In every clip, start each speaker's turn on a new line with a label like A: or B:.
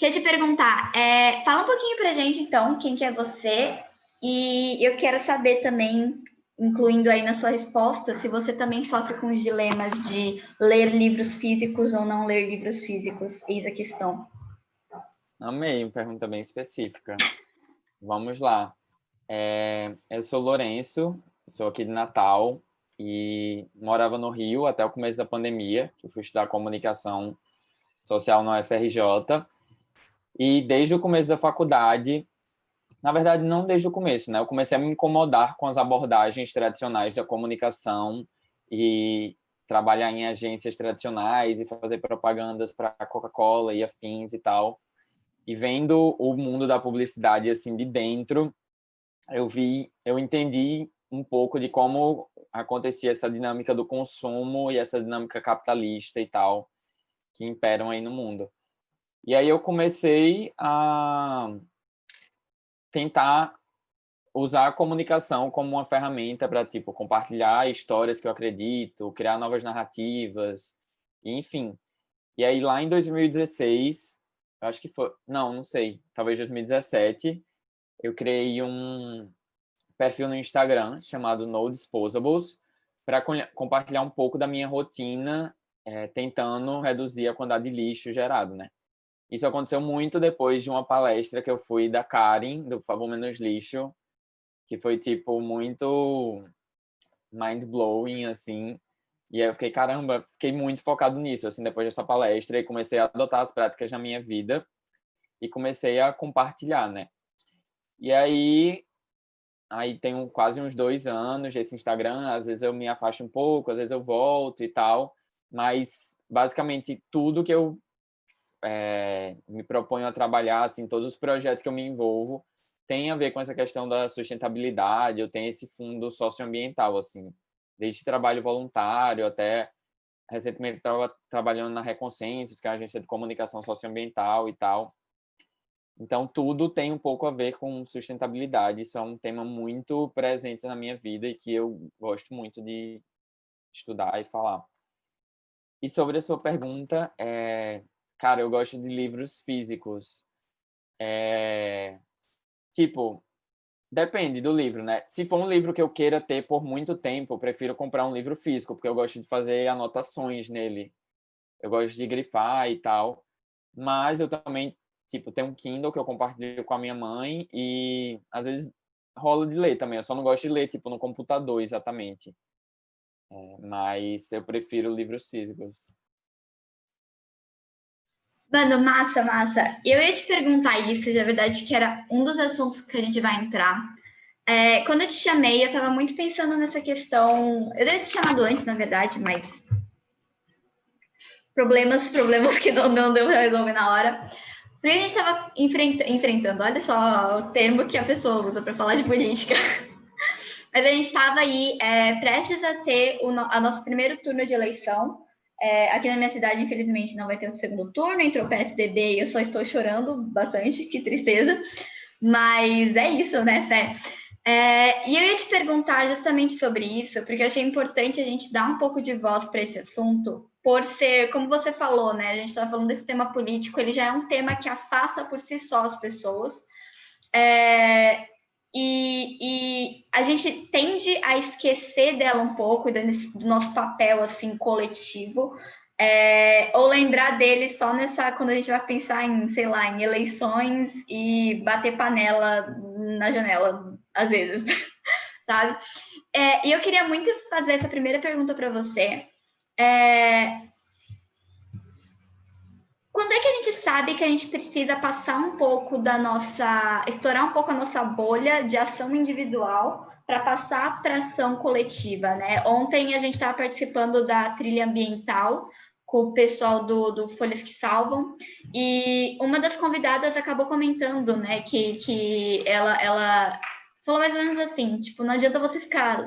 A: Deixa eu te perguntar, fala um pouquinho pra gente, então, quem que é você, e eu quero saber também, incluindo aí na sua resposta, se você também sofre com os dilemas de ler livros físicos ou não ler livros físicos, eis a questão.
B: Amei, uma pergunta bem específica. Vamos lá. Eu sou Lourenço, sou aqui de Natal e morava no Rio até o começo da pandemia, que eu fui estudar comunicação social na UFRJ. E desde o começo da faculdade, na verdade, não desde o começo, né? Eu comecei a me incomodar com as abordagens tradicionais da comunicação e trabalhar em agências tradicionais e fazer propagandas para Coca-Cola e afins e tal. E vendo o mundo da publicidade assim de dentro, eu entendi um pouco de como acontecia essa dinâmica do consumo e essa dinâmica capitalista e tal que imperam aí no mundo. E aí eu comecei a tentar usar a comunicação como uma ferramenta para tipo compartilhar histórias que eu acredito, criar novas narrativas, enfim. E aí lá em 2016, eu acho que foi, não sei, talvez 2017, eu criei um perfil no Instagram chamado No Disposables para compartilhar um pouco da minha rotina, tentando reduzir a quantidade de lixo gerado, né? Isso aconteceu muito depois de uma palestra que eu fui da Karen, do Por Favor Menos Lixo, que foi, tipo, muito mind-blowing, assim. E aí eu fiquei, caramba, fiquei muito focado nisso, assim, depois dessa palestra, e comecei a adotar as práticas na minha vida e comecei a compartilhar, né? E aí tenho quase uns 2 anos desse Instagram, às vezes eu me afasto um pouco, às vezes eu volto e tal, mas basicamente tudo que eu me proponho a trabalhar, assim, todos os projetos que eu me envolvo, tem a ver com essa questão da sustentabilidade, eu tenho esse fundo socioambiental, assim, desde trabalho voluntário até recentemente estava trabalhando na Reconsensus, que é uma agência de comunicação socioambiental e tal. Então, tudo tem um pouco a ver com sustentabilidade. Isso é um tema muito presente na minha vida e que eu gosto muito de estudar e falar. E sobre a sua pergunta, cara, eu gosto de livros físicos. Tipo, depende do livro, né? Se for um livro que eu queira ter por muito tempo, eu prefiro comprar um livro físico, porque eu gosto de fazer anotações nele. Eu gosto de grifar e tal. Mas eu também, tipo, tenho um Kindle que eu compartilho com a minha mãe e às vezes rolo de ler também. Eu só não gosto de ler, tipo, no computador exatamente. Mas eu prefiro livros físicos.
A: Mano, massa, massa. Eu ia te perguntar isso, de verdade, que era um dos assuntos que a gente vai entrar. Quando eu te chamei, eu estava muito pensando nessa questão. Eu devia ter chamado antes, na verdade, mas problemas que não deu para resolver na hora. Porque a gente estava enfrentando, olha só o termo que a pessoa usa para falar de política. Mas a gente estava aí prestes a ter a nosso primeiro turno de eleição. Aqui na minha cidade, infelizmente, não vai ter o segundo turno, entrou o PSDB e eu só estou chorando bastante, que tristeza. Mas é isso, né, Fé? E eu ia te perguntar justamente sobre isso, porque eu achei importante a gente dar um pouco de voz para esse assunto, por ser, como você falou, né? A gente estava falando desse tema político, ele já é um tema que afasta por si só as pessoas. E a gente tende a esquecer dela um pouco, do nosso papel assim coletivo, ou lembrar dele só quando a gente vai pensar em, sei lá, em eleições e bater panela na janela, às vezes, sabe? E eu queria muito fazer essa primeira pergunta para você. Quando é que a gente sabe que a gente precisa passar um pouco estourar um pouco a nossa bolha de ação individual para passar para ação coletiva, né? Ontem a gente estava participando da trilha ambiental com o pessoal do Folhas que Salvam e uma das convidadas acabou comentando, né, que ela falou mais ou menos assim, tipo, não adianta você ficar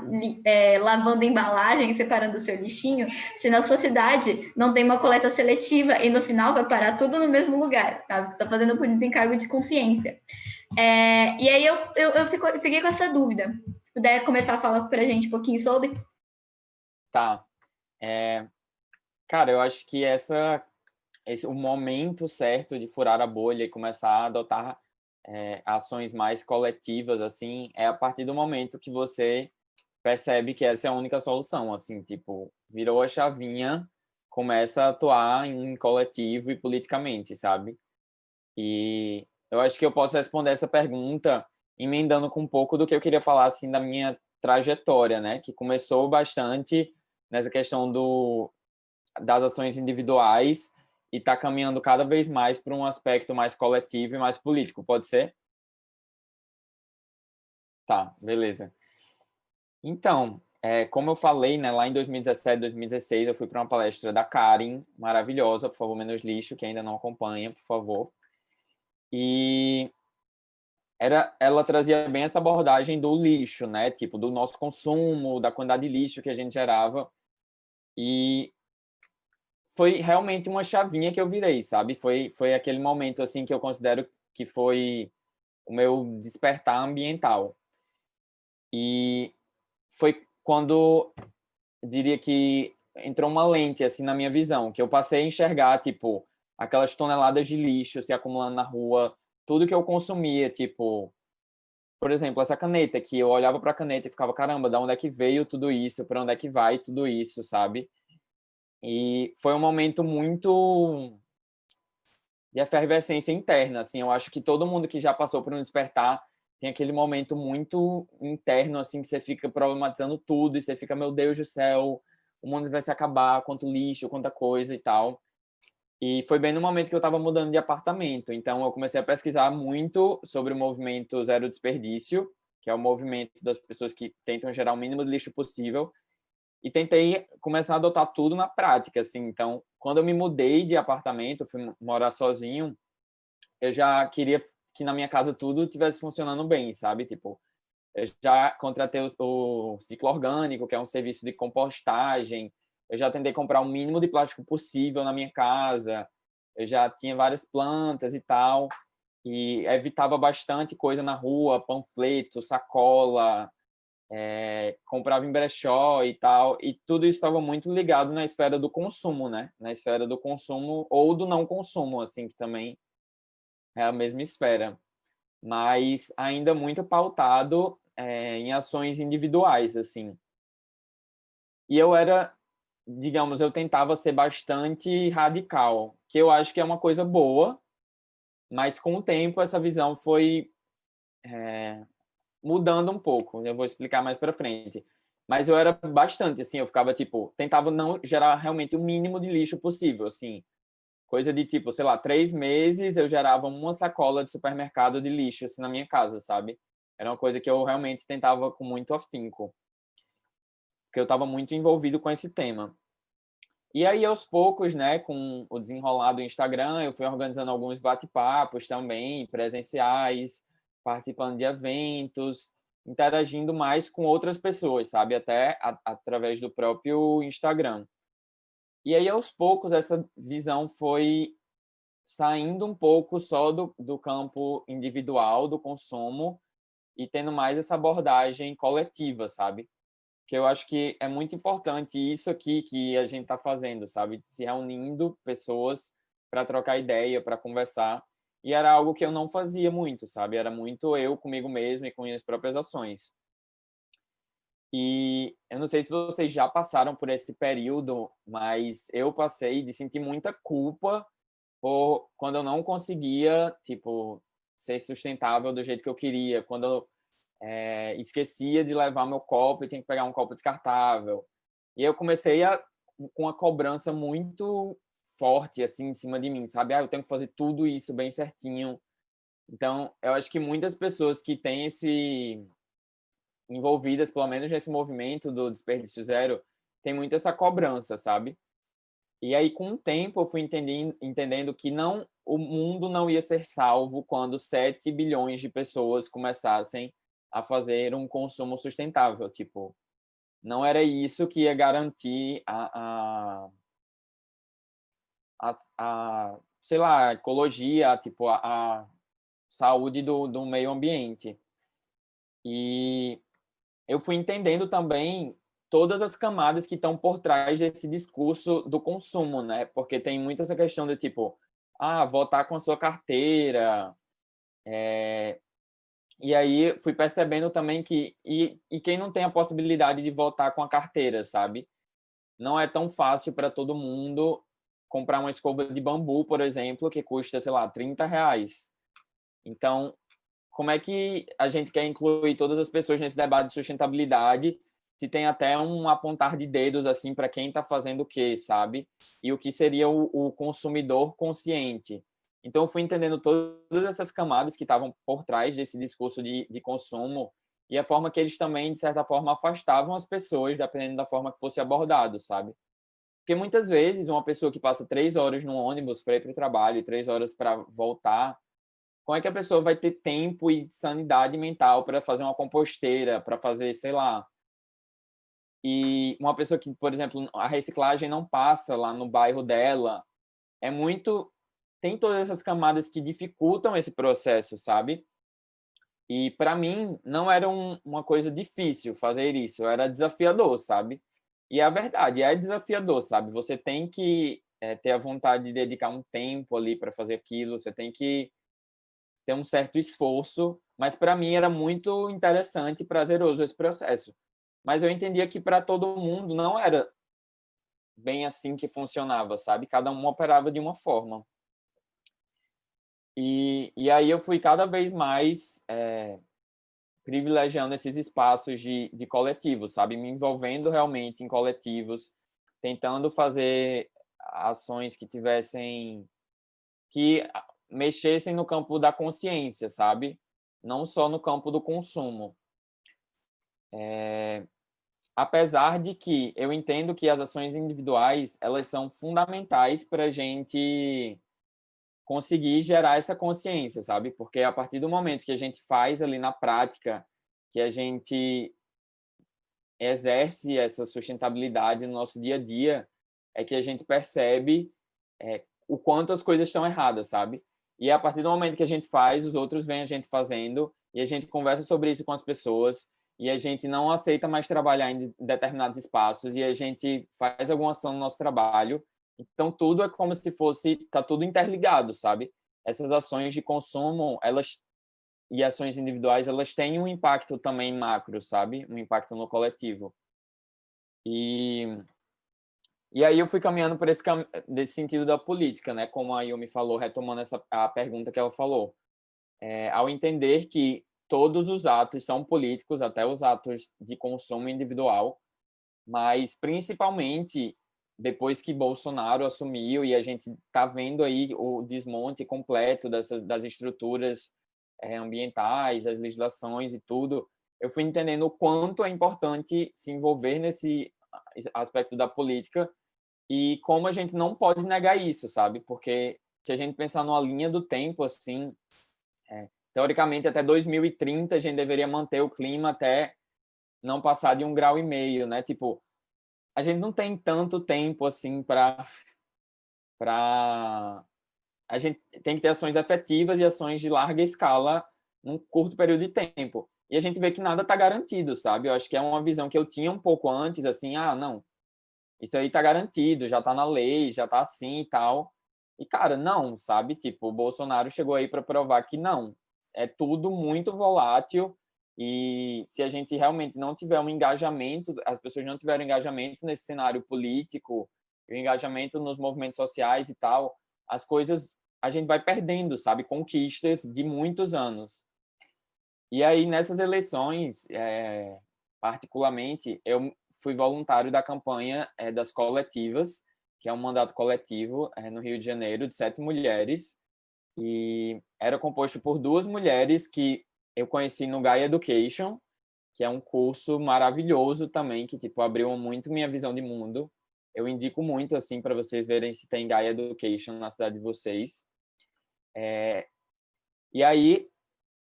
A: lavando embalagem, separando o seu lixinho, se na sua cidade não tem uma coleta seletiva e no final vai parar tudo no mesmo lugar, tá? Você está fazendo por desencargo de consciência. E aí eu fiquei com essa dúvida. Se puder começar a falar para a gente um pouquinho sobre.
B: Tá. Cara, eu acho que essa o momento certo de furar a bolha e começar a adotar ações mais coletivas, assim, é a partir do momento que você percebe que essa é a única solução, assim, tipo, virou a chavinha, começa a atuar em coletivo e politicamente, sabe? E eu acho que eu posso responder essa pergunta emendando com um pouco do que eu queria falar, assim, da minha trajetória, né? Que começou bastante nessa questão das ações individuais e está caminhando cada vez mais para um aspecto mais coletivo e mais político, pode ser? Tá, beleza. Então, como eu falei, né, lá em 2017, 2016, eu fui para uma palestra da Karen, maravilhosa, por favor, menos lixo, que ainda não acompanha, por favor. E ela trazia bem essa abordagem do lixo, né, tipo, do nosso consumo, da quantidade de lixo que a gente gerava. E foi realmente uma chavinha que eu virei, sabe? Foi aquele momento, assim, que eu considero que foi o meu despertar ambiental. E foi quando diria que entrou uma lente assim na minha visão, que eu passei a enxergar tipo aquelas toneladas de lixo se acumulando na rua, tudo que eu consumia, tipo, por exemplo, essa caneta que eu olhava para a caneta e ficava, caramba, da onde é que veio tudo isso? Para onde é que vai tudo isso, sabe? E foi um momento muito de efervescência interna, assim, eu acho que todo mundo que já passou por um despertar tem aquele momento muito interno, assim, que você fica problematizando tudo e você fica, meu Deus do céu, o mundo vai se acabar, quanto lixo, quanta coisa e tal. E foi bem no momento que eu estava mudando de apartamento, então eu comecei a pesquisar muito sobre o movimento Zero Desperdício, que é o movimento das pessoas que tentam gerar o mínimo de lixo possível, e tentei começar a adotar tudo na prática, assim. Então, quando eu me mudei de apartamento, fui morar sozinho, eu já queria que na minha casa tudo tivesse funcionando bem, sabe? Tipo, eu já contratei o ciclo orgânico, que é um serviço de compostagem. Eu já tentei comprar o mínimo de plástico possível na minha casa. Eu já tinha várias plantas e tal, e evitava bastante coisa na rua, panfleto, sacola, comprava em brechó e tal, e tudo isso estava muito ligado na esfera do consumo, né? Na esfera do consumo ou do não consumo, assim, que também é a mesma esfera, mas ainda muito pautado em ações individuais, assim. E eu era, digamos, eu tentava ser bastante radical, que eu acho que é uma coisa boa, mas com o tempo essa visão foi mudando um pouco. Eu vou explicar mais para frente. Mas eu era bastante, assim, eu ficava, tipo, tentava não gerar realmente o mínimo de lixo possível, assim. Coisa de, tipo, sei lá, 3 meses eu gerava uma sacola de supermercado de lixo, assim, na minha casa, sabe? Era uma coisa que eu realmente tentava com muito afinco, porque eu estava muito envolvido com esse tema. E aí, aos poucos, né, com o desenrolar do Instagram, eu fui organizando alguns bate-papos também, presenciais, participando de eventos, interagindo mais com outras pessoas, sabe? Até através do próprio Instagram. E aí, aos poucos, essa visão foi saindo um pouco só do campo individual, do consumo, e tendo mais essa abordagem coletiva, sabe? Que eu acho que é muito importante isso aqui que a gente está fazendo, sabe? Se reunindo pessoas para trocar ideia, para conversar. E era algo que eu não fazia muito, sabe? Era muito eu comigo mesmo e com minhas próprias ações. E eu não sei se vocês já passaram por esse período, mas eu passei de sentir muita culpa por quando eu não conseguia, tipo, ser sustentável do jeito que eu queria, quando eu esquecia de levar meu copo e tinha que pegar um copo descartável. E eu comecei com uma cobrança muito forte, assim, em cima de mim, sabe? Eu tenho que fazer tudo isso bem certinho. Então, eu acho que muitas pessoas que têm envolvidas, pelo menos nesse movimento do desperdício zero, tem muito essa cobrança, sabe? E aí, com o tempo, eu fui entendendo que o mundo não ia ser salvo quando 7 bilhões de pessoas começassem a fazer um consumo sustentável. Tipo, não era isso que ia garantir sei lá, a ecologia, tipo, a saúde do meio ambiente. E eu fui entendendo também todas as camadas que estão por trás desse discurso do consumo, né? Porque tem muito essa questão do tipo, votar com a sua carteira. E aí fui percebendo também que e quem não tem a possibilidade de votar com a carteira, sabe? Não é tão fácil para todo mundo comprar uma escova de bambu, por exemplo, que custa, sei lá, R$ 30. Então, como é que a gente quer incluir todas as pessoas nesse debate de sustentabilidade, se tem até um apontar de dedos assim para quem está fazendo o quê, sabe? E o que seria o consumidor consciente. Então, eu fui entendendo todas essas camadas que estavam por trás desse discurso de consumo e a forma que eles também, de certa forma, afastavam as pessoas, dependendo da forma que fosse abordado, sabe? Porque muitas vezes uma pessoa que passa 3 horas no ônibus para ir para o trabalho e 3 horas para voltar, como é que a pessoa vai ter tempo e sanidade mental para fazer uma composteira, para fazer, sei lá. E uma pessoa que, por exemplo, a reciclagem não passa lá no bairro dela, é muito. Tem todas essas camadas que dificultam esse processo, sabe? E para mim não era uma coisa difícil fazer isso, era desafiador, sabe? E a verdade é desafiador, sabe? Você tem que ter a vontade de dedicar um tempo ali para fazer aquilo, você tem que ter um certo esforço, mas para mim era muito interessante e prazeroso esse processo. Mas eu entendia que para todo mundo não era bem assim que funcionava, sabe? Cada um operava de uma forma. E aí eu fui cada vez mais privilegiando esses espaços de coletivos, sabe? Me envolvendo realmente em coletivos, tentando fazer ações que tivessem, que mexessem no campo da consciência, sabe? Não só no campo do consumo. Apesar de que eu entendo que as ações individuais, elas são fundamentais para a gente conseguir gerar essa consciência, sabe? Porque a partir do momento que a gente faz ali na prática, que a gente exerce essa sustentabilidade no nosso dia a dia, é que a gente percebe o quanto as coisas estão erradas, sabe? E a partir do momento que a gente faz, os outros veem a gente fazendo e a gente conversa sobre isso com as pessoas e a gente não aceita mais trabalhar em determinados espaços e a gente faz alguma ação no nosso trabalho. Então, tudo é como se fosse, tá tudo interligado, sabe? Essas ações de consumo, elas e ações individuais, elas têm um impacto também macro, sabe? Um impacto no coletivo. E aí eu fui caminhando por desse sentido da política, né? Como a Yumi falou, retomando a pergunta que ela falou. Ao entender que todos os atos são políticos, até os atos de consumo individual, mas principalmente depois que Bolsonaro assumiu e a gente está vendo aí o desmonte completo das estruturas ambientais, das legislações e tudo, eu fui entendendo o quanto é importante se envolver nesse aspecto da política e como a gente não pode negar isso, sabe? Porque se a gente pensar numa linha do tempo, assim, teoricamente até 2030 a gente deveria manter o clima até não passar de 1,5 graus, né? Tipo, a gente não tem tanto tempo assim para a gente tem que ter ações efetivas e ações de larga escala num curto período de tempo. E a gente vê que nada está garantido, sabe? Eu acho que é uma visão que eu tinha um pouco antes, assim, não, isso aí está garantido, já está na lei, já está assim e tal. E, cara, não, sabe? Tipo, o Bolsonaro chegou aí para provar que não. É tudo muito volátil e se a gente realmente não tiver um engajamento, as pessoas não tiverem engajamento nesse cenário político, o engajamento nos movimentos sociais e tal, as coisas a gente vai perdendo, sabe? Conquistas de muitos anos. E aí, nessas eleições, particularmente, eu fui voluntário da campanha das coletivas, que é um mandato coletivo no Rio de Janeiro, de 7 mulheres, e era composto por 2 mulheres que eu conheci no Gaia Education, que é um curso maravilhoso também, que tipo abriu muito minha visão de mundo. Eu indico muito assim para vocês verem se tem Gaia Education na cidade de vocês. E aí,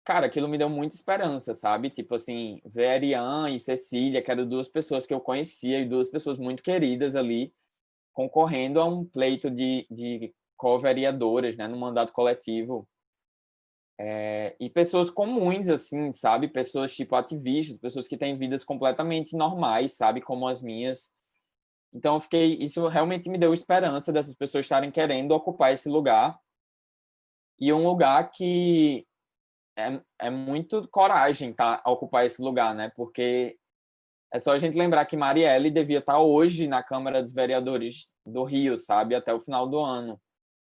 B: cara, aquilo me deu muita esperança, sabe? Tipo assim, ver a Ariane e Cecília, que eram 2 pessoas que eu conhecia e 2 pessoas muito queridas ali, concorrendo a um pleito de co-vereadoras, né, no mandato coletivo. E pessoas comuns, assim, sabe? Pessoas, tipo, ativistas, pessoas que têm vidas completamente normais, sabe? Como as minhas. Então, isso realmente me deu esperança dessas pessoas estarem querendo ocupar esse lugar. E um lugar que é muito coragem, tá? Ocupar esse lugar, né? Porque é só a gente lembrar que Marielle devia estar hoje na Câmara dos Vereadores do Rio, sabe? Até o final do ano.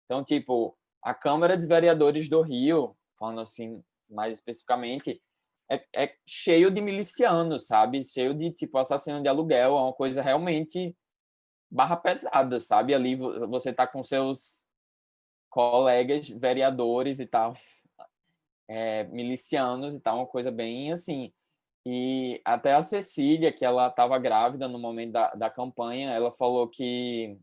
B: Então, tipo, a Câmara dos Vereadores do Rio, falando assim mais especificamente, é cheio de milicianos, sabe? Cheio de, tipo, assassino de aluguel. É uma coisa realmente barra pesada, sabe? Ali você tá com seus colegas vereadores e tal, milicianos e tal, uma coisa bem assim. E até a Cecília, que ela estava grávida no momento da campanha, ela falou que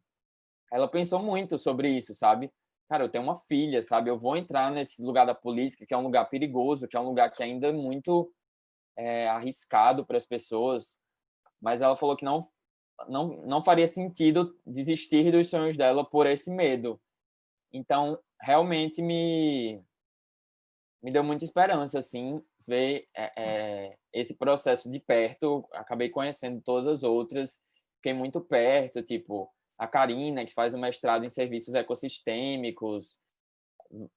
B: ela pensou muito sobre isso, sabe? Cara, eu tenho uma filha, sabe? Eu vou entrar nesse lugar da política, que é um lugar perigoso, que é um lugar que ainda é muito arriscado para as pessoas, mas ela falou que não faria sentido desistir dos sonhos dela por esse medo. Então, realmente me deu muita esperança, assim, ver esse processo de perto. Acabei conhecendo todas as outras, fiquei muito perto, tipo, a Karina, que faz um mestrado em serviços ecossistêmicos,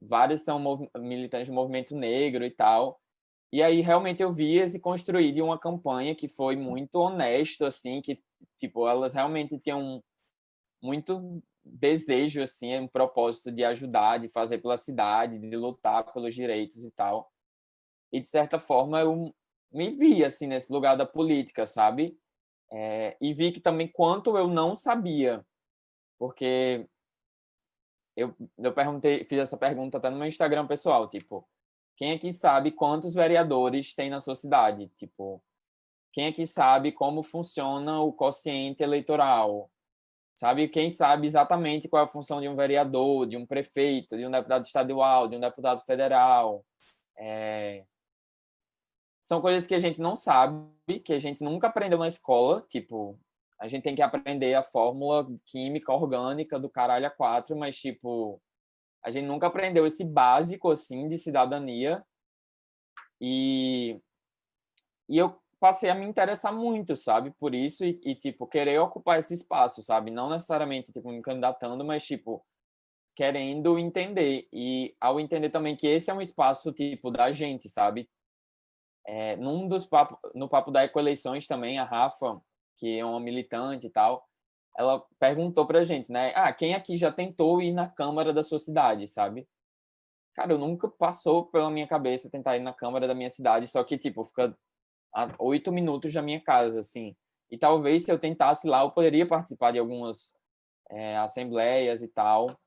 B: vários são militantes do movimento negro e tal. E aí, realmente, eu vi esse construir de uma campanha que foi muito honesto, assim, que, tipo, elas realmente tinham muito desejo, assim, um propósito de ajudar, de fazer pela cidade, de lutar pelos direitos e tal. E, de certa forma, eu me vi, assim, nesse lugar da política, sabe? E vi que também quanto eu não sabia, porque eu perguntei, fiz essa pergunta até no meu Instagram pessoal, tipo, quem aqui sabe quantos vereadores tem na sua cidade? Tipo, quem aqui sabe como funciona o quociente eleitoral? Sabe, quem sabe exatamente qual é a função de um vereador, de um prefeito, de um deputado estadual, de um deputado federal? São coisas que a gente não sabe, que a gente nunca aprendeu na escola, tipo, a gente tem que aprender a fórmula química orgânica do caralho a quatro, mas, tipo, a gente nunca aprendeu esse básico, assim, de cidadania. E, e eu passei a me interessar muito, sabe, por isso tipo, querer ocupar esse espaço, sabe? Não necessariamente, tipo, me candidatando, mas, tipo, querendo entender. E ao entender também que esse é um espaço, tipo, da gente, sabe? No papo da Ecoeleições também, a Rafa, que é uma militante e tal, ela perguntou pra gente, né? Quem aqui já tentou ir na Câmara da sua cidade, sabe? Cara, eu nunca passou pela minha cabeça tentar ir na Câmara da minha cidade, só que, tipo, fica a 8 minutos da minha casa, assim. E talvez se eu tentasse lá, eu poderia participar de algumas assembleias e tal.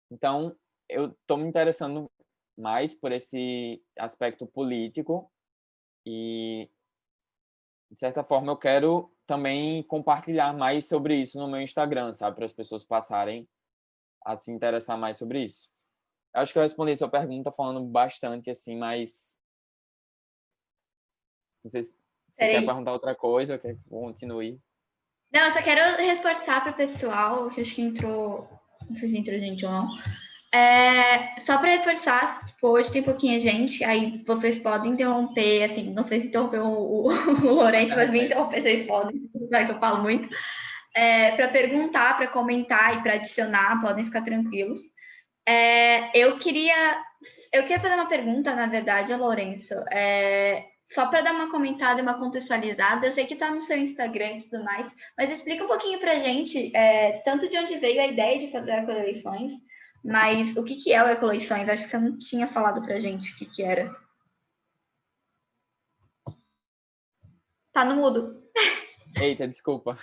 B: Então, eu estou me interessando mais por esse aspecto político e, de certa forma, eu quero também compartilhar mais sobre isso no meu Instagram, sabe? Para as pessoas passarem a se interessar mais sobre isso. Eu acho que eu respondi a sua pergunta falando bastante, assim, mas não sei se você quer
A: Peraí.
B: perguntar outra coisa ou quer que eu continue.
A: Não, eu só quero reforçar para o pessoal, que acho que entrou, não sei se entrou gente ou não. Só para reforçar, tipo, hoje tem pouquinha gente, aí vocês podem interromper, assim, não sei se interrompeu o Lourenço, mas me interromper, vocês podem, sabe que eu falo muito. Para perguntar, para comentar e para adicionar, podem ficar tranquilos. Eu queria fazer uma pergunta, na verdade, a Lourenço. Só para dar uma comentada e uma contextualizada, eu sei que está no seu Instagram e tudo mais, mas explica um pouquinho para a gente, tanto de onde veio a ideia de fazer ecoeleições, mas o que, que é o ecoeleições? Acho que você não tinha falado para a gente o que, que era. Tá no mudo.
B: Eita, desculpa.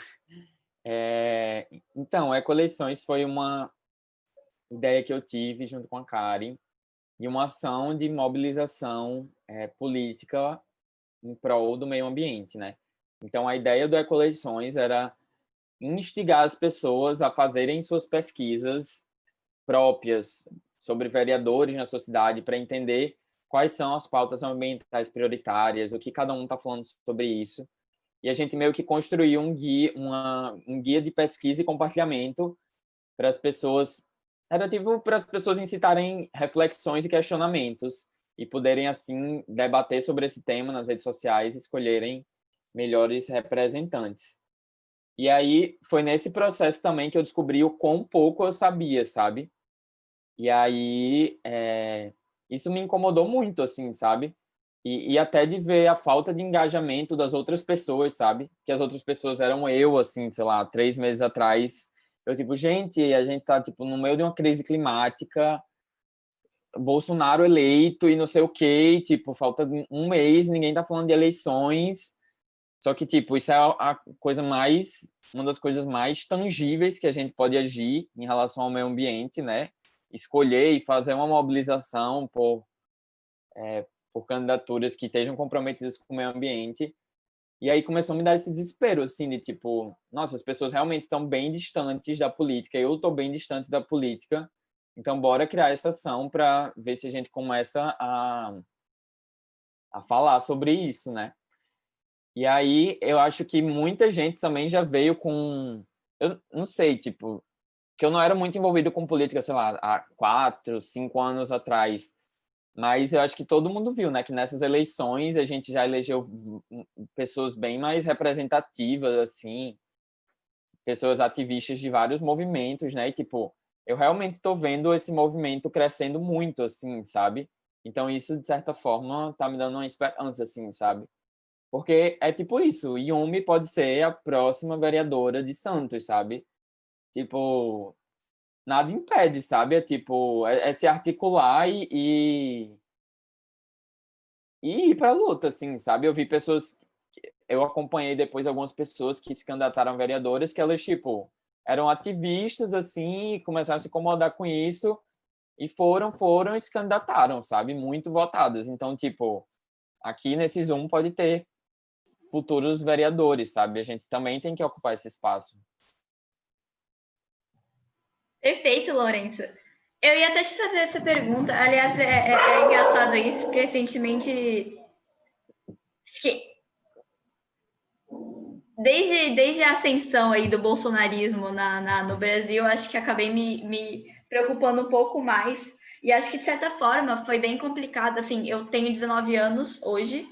B: Então, Ecoeleições foi uma ideia que eu tive junto com a Karen e uma ação de mobilização política em prol do meio ambiente, né? Então, a ideia do Ecoeleições era instigar as pessoas a fazerem suas pesquisas próprias sobre vereadores na sua cidade para entender quais são as pautas ambientais prioritárias, o que cada um está falando sobre isso. E a gente meio que construiu um guia de pesquisa e compartilhamento para as pessoas Era tipo para as pessoas incitarem reflexões e questionamentos e poderem, assim, debater sobre esse tema nas redes sociais e escolherem melhores representantes. E aí foi nesse processo também que eu descobri o quão pouco eu sabia, sabe? E aí isso me incomodou muito, assim, sabe? E até de ver a falta de engajamento das outras pessoas, sabe? Que as outras pessoas eram eu, assim, sei lá, 3 meses atrás. Eu, tipo, gente, a gente tá, tipo, no meio de uma crise climática, Bolsonaro eleito e não sei o quê, e, tipo, falta um mês, ninguém tá falando de eleições. Só que, tipo, isso é a coisa mais, uma das coisas mais tangíveis que a gente pode agir em relação ao meio ambiente, né? Escolher e fazer uma mobilização por candidaturas que estejam comprometidas com o meio ambiente. E aí começou a me dar esse desespero, assim, de tipo, nossa, as pessoas realmente estão bem distantes da política, eu estou bem distante da política, então bora criar essa ação para ver se a gente começa a falar sobre isso, né? E aí eu acho que muita gente também já veio com, eu não sei, tipo, que eu não era muito envolvido com política, sei lá, há 4, 5 anos atrás, mas eu acho que todo mundo viu, né, que nessas eleições a gente já elegeu pessoas bem mais representativas, assim, pessoas ativistas de vários movimentos, né, e tipo, eu realmente estou vendo esse movimento crescendo muito, assim, sabe? Então isso, de certa forma, tá me dando uma esperança, assim, sabe? Porque é tipo isso, Yumi pode ser a próxima vereadora de Santos, sabe? Tipo, nada impede, sabe? É tipo, é se articular e ir pra luta, assim, sabe? Eu vi pessoas, eu acompanhei depois algumas pessoas que se candidataram a vereadoras que elas, tipo, eram ativistas, assim, e começaram a se incomodar com isso e foram e se candidataram, sabe? Muito votadas. Então, tipo, aqui nesse Zoom pode ter futuros vereadores, sabe? A gente também tem que ocupar esse espaço.
A: Perfeito, Lourenço. Eu ia até te fazer essa pergunta. Aliás, é engraçado isso, porque recentemente, acho que desde a ascensão aí do bolsonarismo no Brasil, acho que acabei me preocupando um pouco mais. E acho que, de certa forma, foi bem complicado. Assim, eu tenho 19 anos hoje,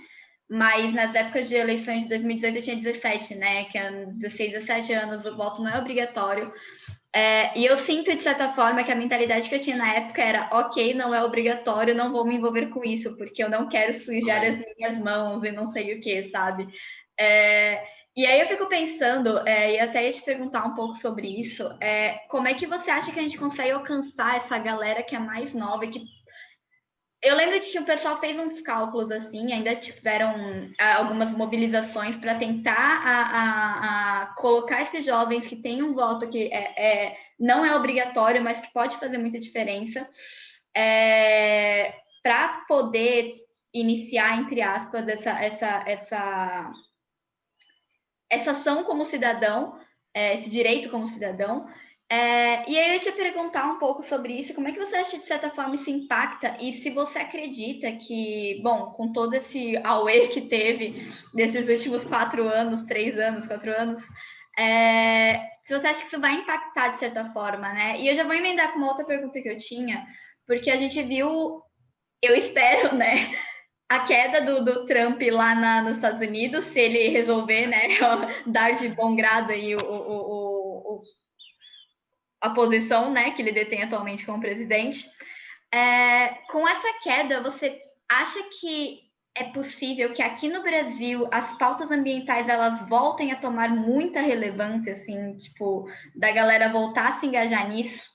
A: mas nas épocas de eleições de 2018 eu tinha 17, né? Que é 16, 17 anos, o voto não é obrigatório. E eu sinto, de certa forma, que a mentalidade que eu tinha na época era: ok, não é obrigatório, não vou me envolver com isso, porque eu não quero sujar as minhas mãos e não sei o que, sabe? É, e aí eu fico pensando, e até ia te perguntar um pouco sobre isso, como é que você acha que a gente consegue alcançar essa galera que é mais nova e que eu lembro de que o pessoal fez uns cálculos assim, ainda tiveram algumas mobilizações para tentar colocar esses jovens que têm um voto que não é obrigatório, mas que pode fazer muita diferença, para poder iniciar, entre aspas, essa ação como cidadão, esse direito como cidadão. E aí eu ia te perguntar um pouco sobre isso, como é que você acha que, de certa forma, isso impacta, e se você acredita que, bom, com todo esse auê que teve desses últimos 4 anos, 3 anos, 4 anos, se você acha que isso vai impactar de certa forma, né? E eu já vou emendar com uma outra pergunta que eu tinha, porque a gente viu, eu espero, né, a queda do Trump lá nos Estados Unidos, se ele resolver, né, dar de bom grado aí a posição, né, que ele detém atualmente como presidente. Com essa queda, você acha que é possível que aqui no Brasil as pautas ambientais elas voltem a tomar muita relevância, assim, tipo, da galera voltar a se engajar nisso?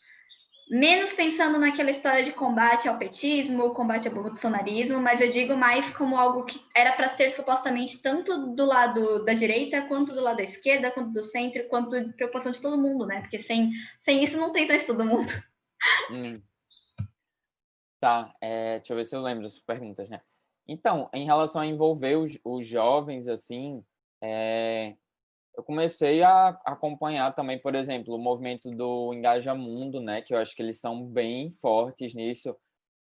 A: Menos pensando naquela história de combate ao petismo, combate ao bolsonarismo, mas eu digo mais como algo que era para ser supostamente tanto do lado da direita, quanto do lado da esquerda, quanto do centro, quanto de preocupação de todo mundo, né? Porque sem isso não tem mais todo mundo.
B: Tá, deixa eu ver se eu lembro das perguntas, né? Então, em relação a envolver os jovens, assim, eu comecei a acompanhar também, por exemplo, o movimento do Engaja Mundo, né? Que eu acho que eles são bem fortes nisso.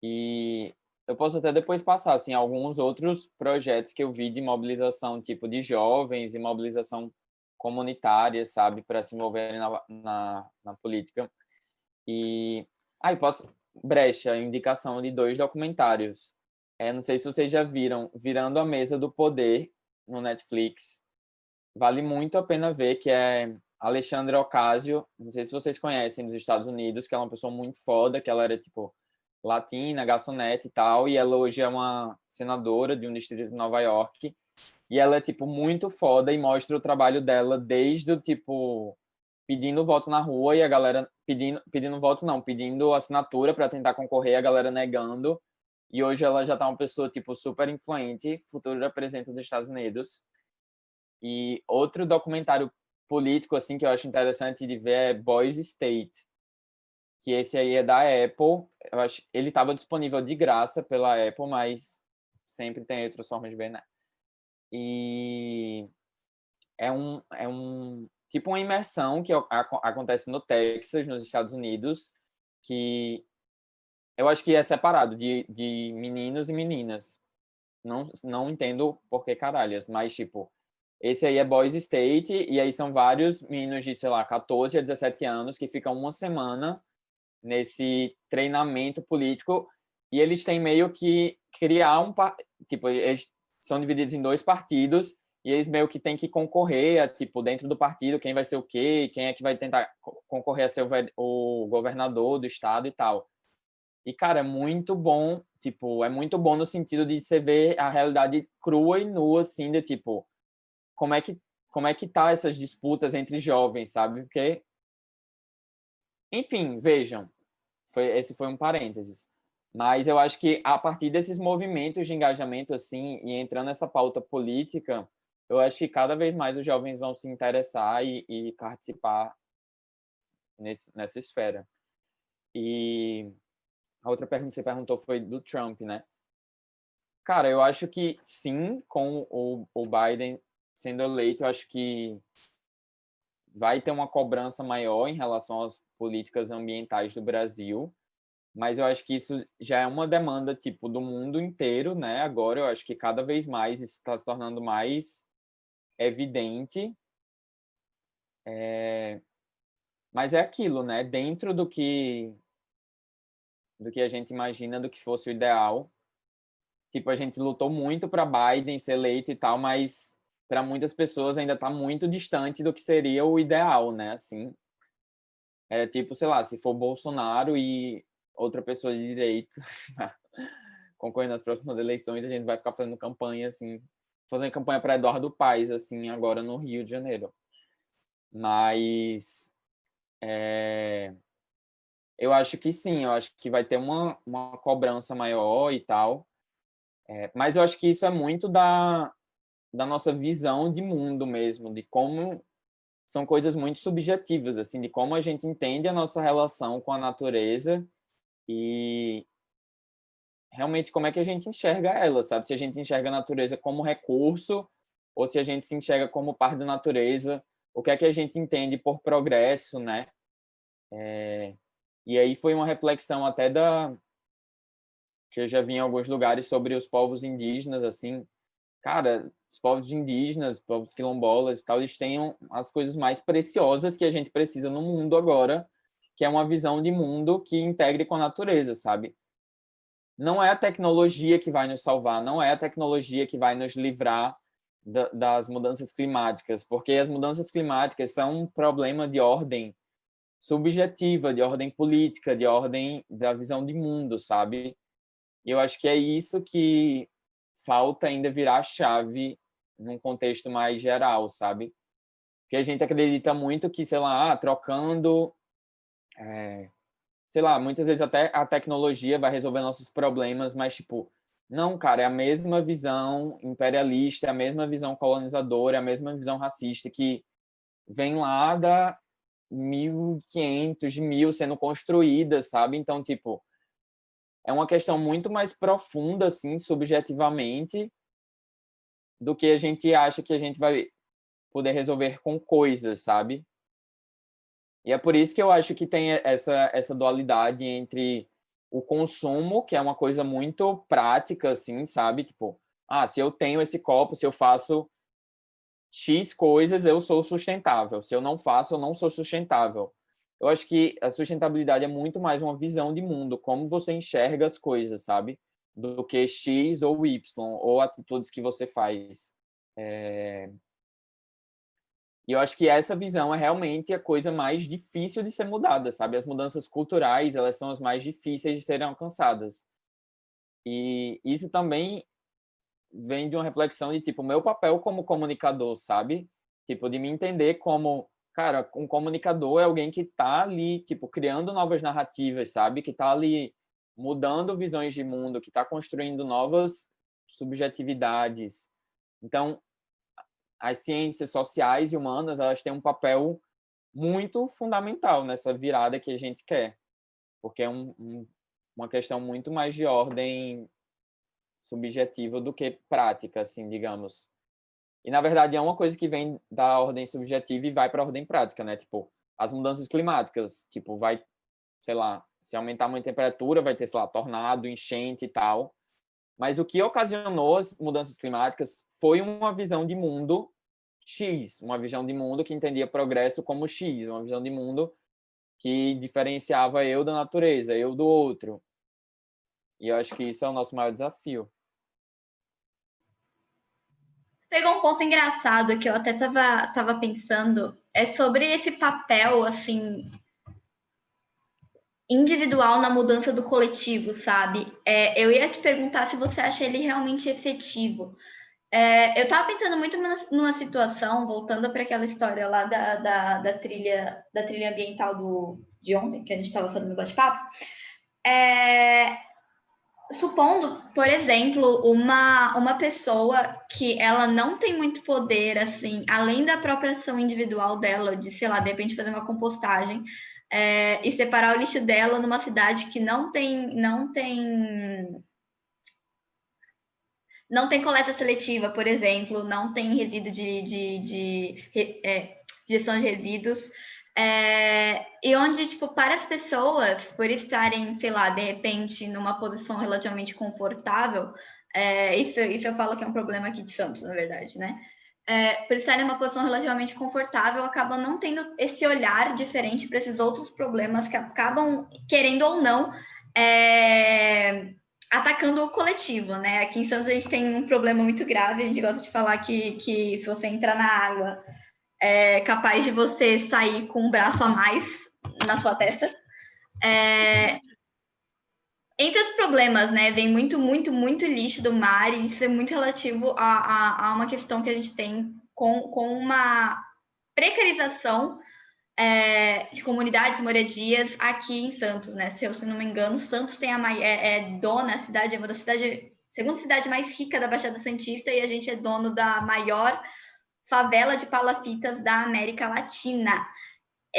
B: E eu posso até depois passar, assim, alguns outros projetos que eu vi de mobilização, tipo de jovens e mobilização comunitária, sabe? Para se envolverem na política. E Ah, e posso... Brecha, indicação de 2 documentários. Não sei se vocês já viram, Virando a Mesa do Poder, no Netflix. Vale muito a pena ver, que é Alexandre Ocasio, não sei se vocês conhecem, dos Estados Unidos, que é uma pessoa muito foda, que ela era, tipo, latina, garçonete e tal, e ela hoje é uma senadora de um distrito de Nova York, e ela é, tipo, muito foda e mostra o trabalho dela desde o, tipo, pedindo voto na rua e a galera pedindo voto não, pedindo assinatura para tentar concorrer, a galera negando. E hoje ela já tá uma pessoa tipo super influente, futura presidente dos Estados Unidos. E outro documentário político assim que eu acho interessante de ver é Boys State, que esse aí é da Apple. Eu acho ele estava disponível de graça pela Apple, mas sempre tem outras formas de ver, né? E é um tipo uma imersão que acontece no Texas, nos Estados Unidos, que eu acho que é separado de meninos e meninas. Não entendo por que caralhas, mas tipo, esse aí é Boys State, e aí são vários meninos de, sei lá, 14 a 17 anos que ficam uma semana nesse treinamento político, e eles têm meio que criar tipo, eles são divididos em 2 partidos, e eles meio que têm que concorrer a, tipo, dentro do partido, quem vai ser o quê, quem é que vai tentar concorrer a ser o governador do estado e tal. E, cara, é muito bom, tipo, é muito bom no sentido de você ver a realidade crua e nua, assim, de, tipo, como é que, como é que tá essas disputas entre jovens, sabe? Porque, enfim, vejam, esse foi um parênteses. Mas eu acho que a partir desses movimentos de engajamento, assim, e entrando nessa pauta política, eu acho que cada vez mais os jovens vão se interessar e participar nessa esfera. E a outra pergunta que você perguntou foi do Trump, né? Cara, eu acho que sim, com o Biden sendo eleito, eu acho que vai ter uma cobrança maior em relação às políticas ambientais do Brasil, mas eu acho que isso já é uma demanda tipo do mundo inteiro, né? Agora eu acho que cada vez mais isso está se tornando mais evidente. Mas é aquilo, né? Dentro do que a gente imagina do que fosse o ideal. Tipo, a gente lutou muito para Biden ser eleito e tal, mas para muitas pessoas ainda está muito distante do que seria o ideal, né? Assim, tipo, sei lá, se for Bolsonaro e outra pessoa de direita concorrendo nas próximas eleições, a gente vai ficar fazendo campanha para Eduardo Paes, assim, agora no Rio de Janeiro. Mas eu acho que sim, eu acho que vai ter uma cobrança maior e tal. Mas eu acho que isso é muito da nossa visão de mundo mesmo, de como são coisas muito subjetivas, assim, de como a gente entende a nossa relação com a natureza e realmente como é que a gente enxerga ela, sabe? Se a gente enxerga a natureza como recurso ou se a gente se enxerga como parte da natureza, o que é que a gente entende por progresso, né? E aí foi uma reflexão até que eu já vi em alguns lugares sobre os povos indígenas, assim, cara, os povos indígenas, os povos quilombolas e tal, eles têm as coisas mais preciosas que a gente precisa no mundo agora, que é uma visão de mundo que integre com a natureza, sabe? Não é a tecnologia que vai nos salvar, não é a tecnologia que vai nos livrar das mudanças climáticas, porque as mudanças climáticas são um problema de ordem subjetiva, de ordem política, de ordem da visão de mundo, sabe? E eu acho que é isso que falta ainda virar a chave num contexto mais geral, sabe? Porque a gente acredita muito que, sei lá, trocando, sei lá, muitas vezes até a tecnologia vai resolver nossos problemas, mas, tipo, não, cara, é a mesma visão imperialista, é a mesma visão colonizadora, é a mesma visão racista que vem lá da 1500, de 1000 sendo construída, sabe? Então, tipo, é uma questão muito mais profunda, assim, subjetivamente, do que a gente acha que a gente vai poder resolver com coisas, sabe? E é por isso que eu acho que tem essa dualidade entre o consumo, que é uma coisa muito prática, assim, sabe? Tipo, se eu tenho esse copo, se eu faço X coisas, eu sou sustentável. Se eu não faço, eu não sou sustentável. Eu acho que a sustentabilidade é muito mais uma visão de mundo, como você enxerga as coisas, sabe? Do que X ou Y, ou atitudes que você faz. E eu acho que essa visão é realmente a coisa mais difícil de ser mudada, sabe? As mudanças culturais, elas são as mais difíceis de serem alcançadas. E isso também vem de uma reflexão de, tipo, o meu papel como comunicador, sabe? Tipo, de me entender como, cara, um comunicador é alguém que tá ali, tipo, criando novas narrativas, sabe? Que tá ali mudando visões de mundo, que tá construindo novas subjetividades. Então, as ciências sociais e humanas, elas têm um papel muito fundamental nessa virada que a gente quer, porque é uma questão muito mais de ordem subjetiva do que prática, assim, digamos. E, na verdade, é uma coisa que vem da ordem subjetiva e vai para a ordem prática, né? Tipo, as mudanças climáticas, tipo, vai, sei lá, se aumentar muito a temperatura, vai ter, sei lá, tornado, enchente e tal. Mas o que ocasionou as mudanças climáticas foi uma visão de mundo X, uma visão de mundo que entendia progresso como X, uma visão de mundo que diferenciava eu da natureza, eu do outro. E eu acho que isso é o nosso maior desafio.
A: Pegou um ponto engraçado que eu até tava pensando, é sobre esse papel, assim, individual na mudança do coletivo, sabe? Eu ia te perguntar se você acha ele realmente efetivo. Eu estava pensando muito numa situação, voltando para aquela história lá da trilha ambiental de ontem, que a gente estava fazendo no bate-papo. Supondo, por exemplo, uma pessoa que ela não tem muito poder, assim, além da própria ação individual dela, de, sei lá, de repente fazer uma compostagem, e separar o lixo dela numa cidade que não tem coleta seletiva, por exemplo, não tem resíduo de gestão de resíduos, e onde, tipo, para as pessoas, por estarem, sei lá, de repente, numa posição relativamente confortável, isso eu falo que é um problema aqui de Santos, na verdade, né? Por estarem numa posição relativamente confortável, acabam não tendo esse olhar diferente para esses outros problemas que acabam, querendo ou não, atacando o coletivo, né? Aqui em Santos a gente tem um problema muito grave, a gente gosta de falar que se você entrar na água, é capaz de você sair com um braço a mais na sua testa. Entre os problemas, né, vem muito, muito, muito lixo do mar, e isso é muito relativo a uma questão que a gente tem com uma precarização de comunidades, moradias aqui em Santos, né? Se eu não me engano, Santos tem dona, a cidade é uma das cidades, segunda cidade mais rica da Baixada Santista, e a gente é dono da maior favela de palafitas da América Latina.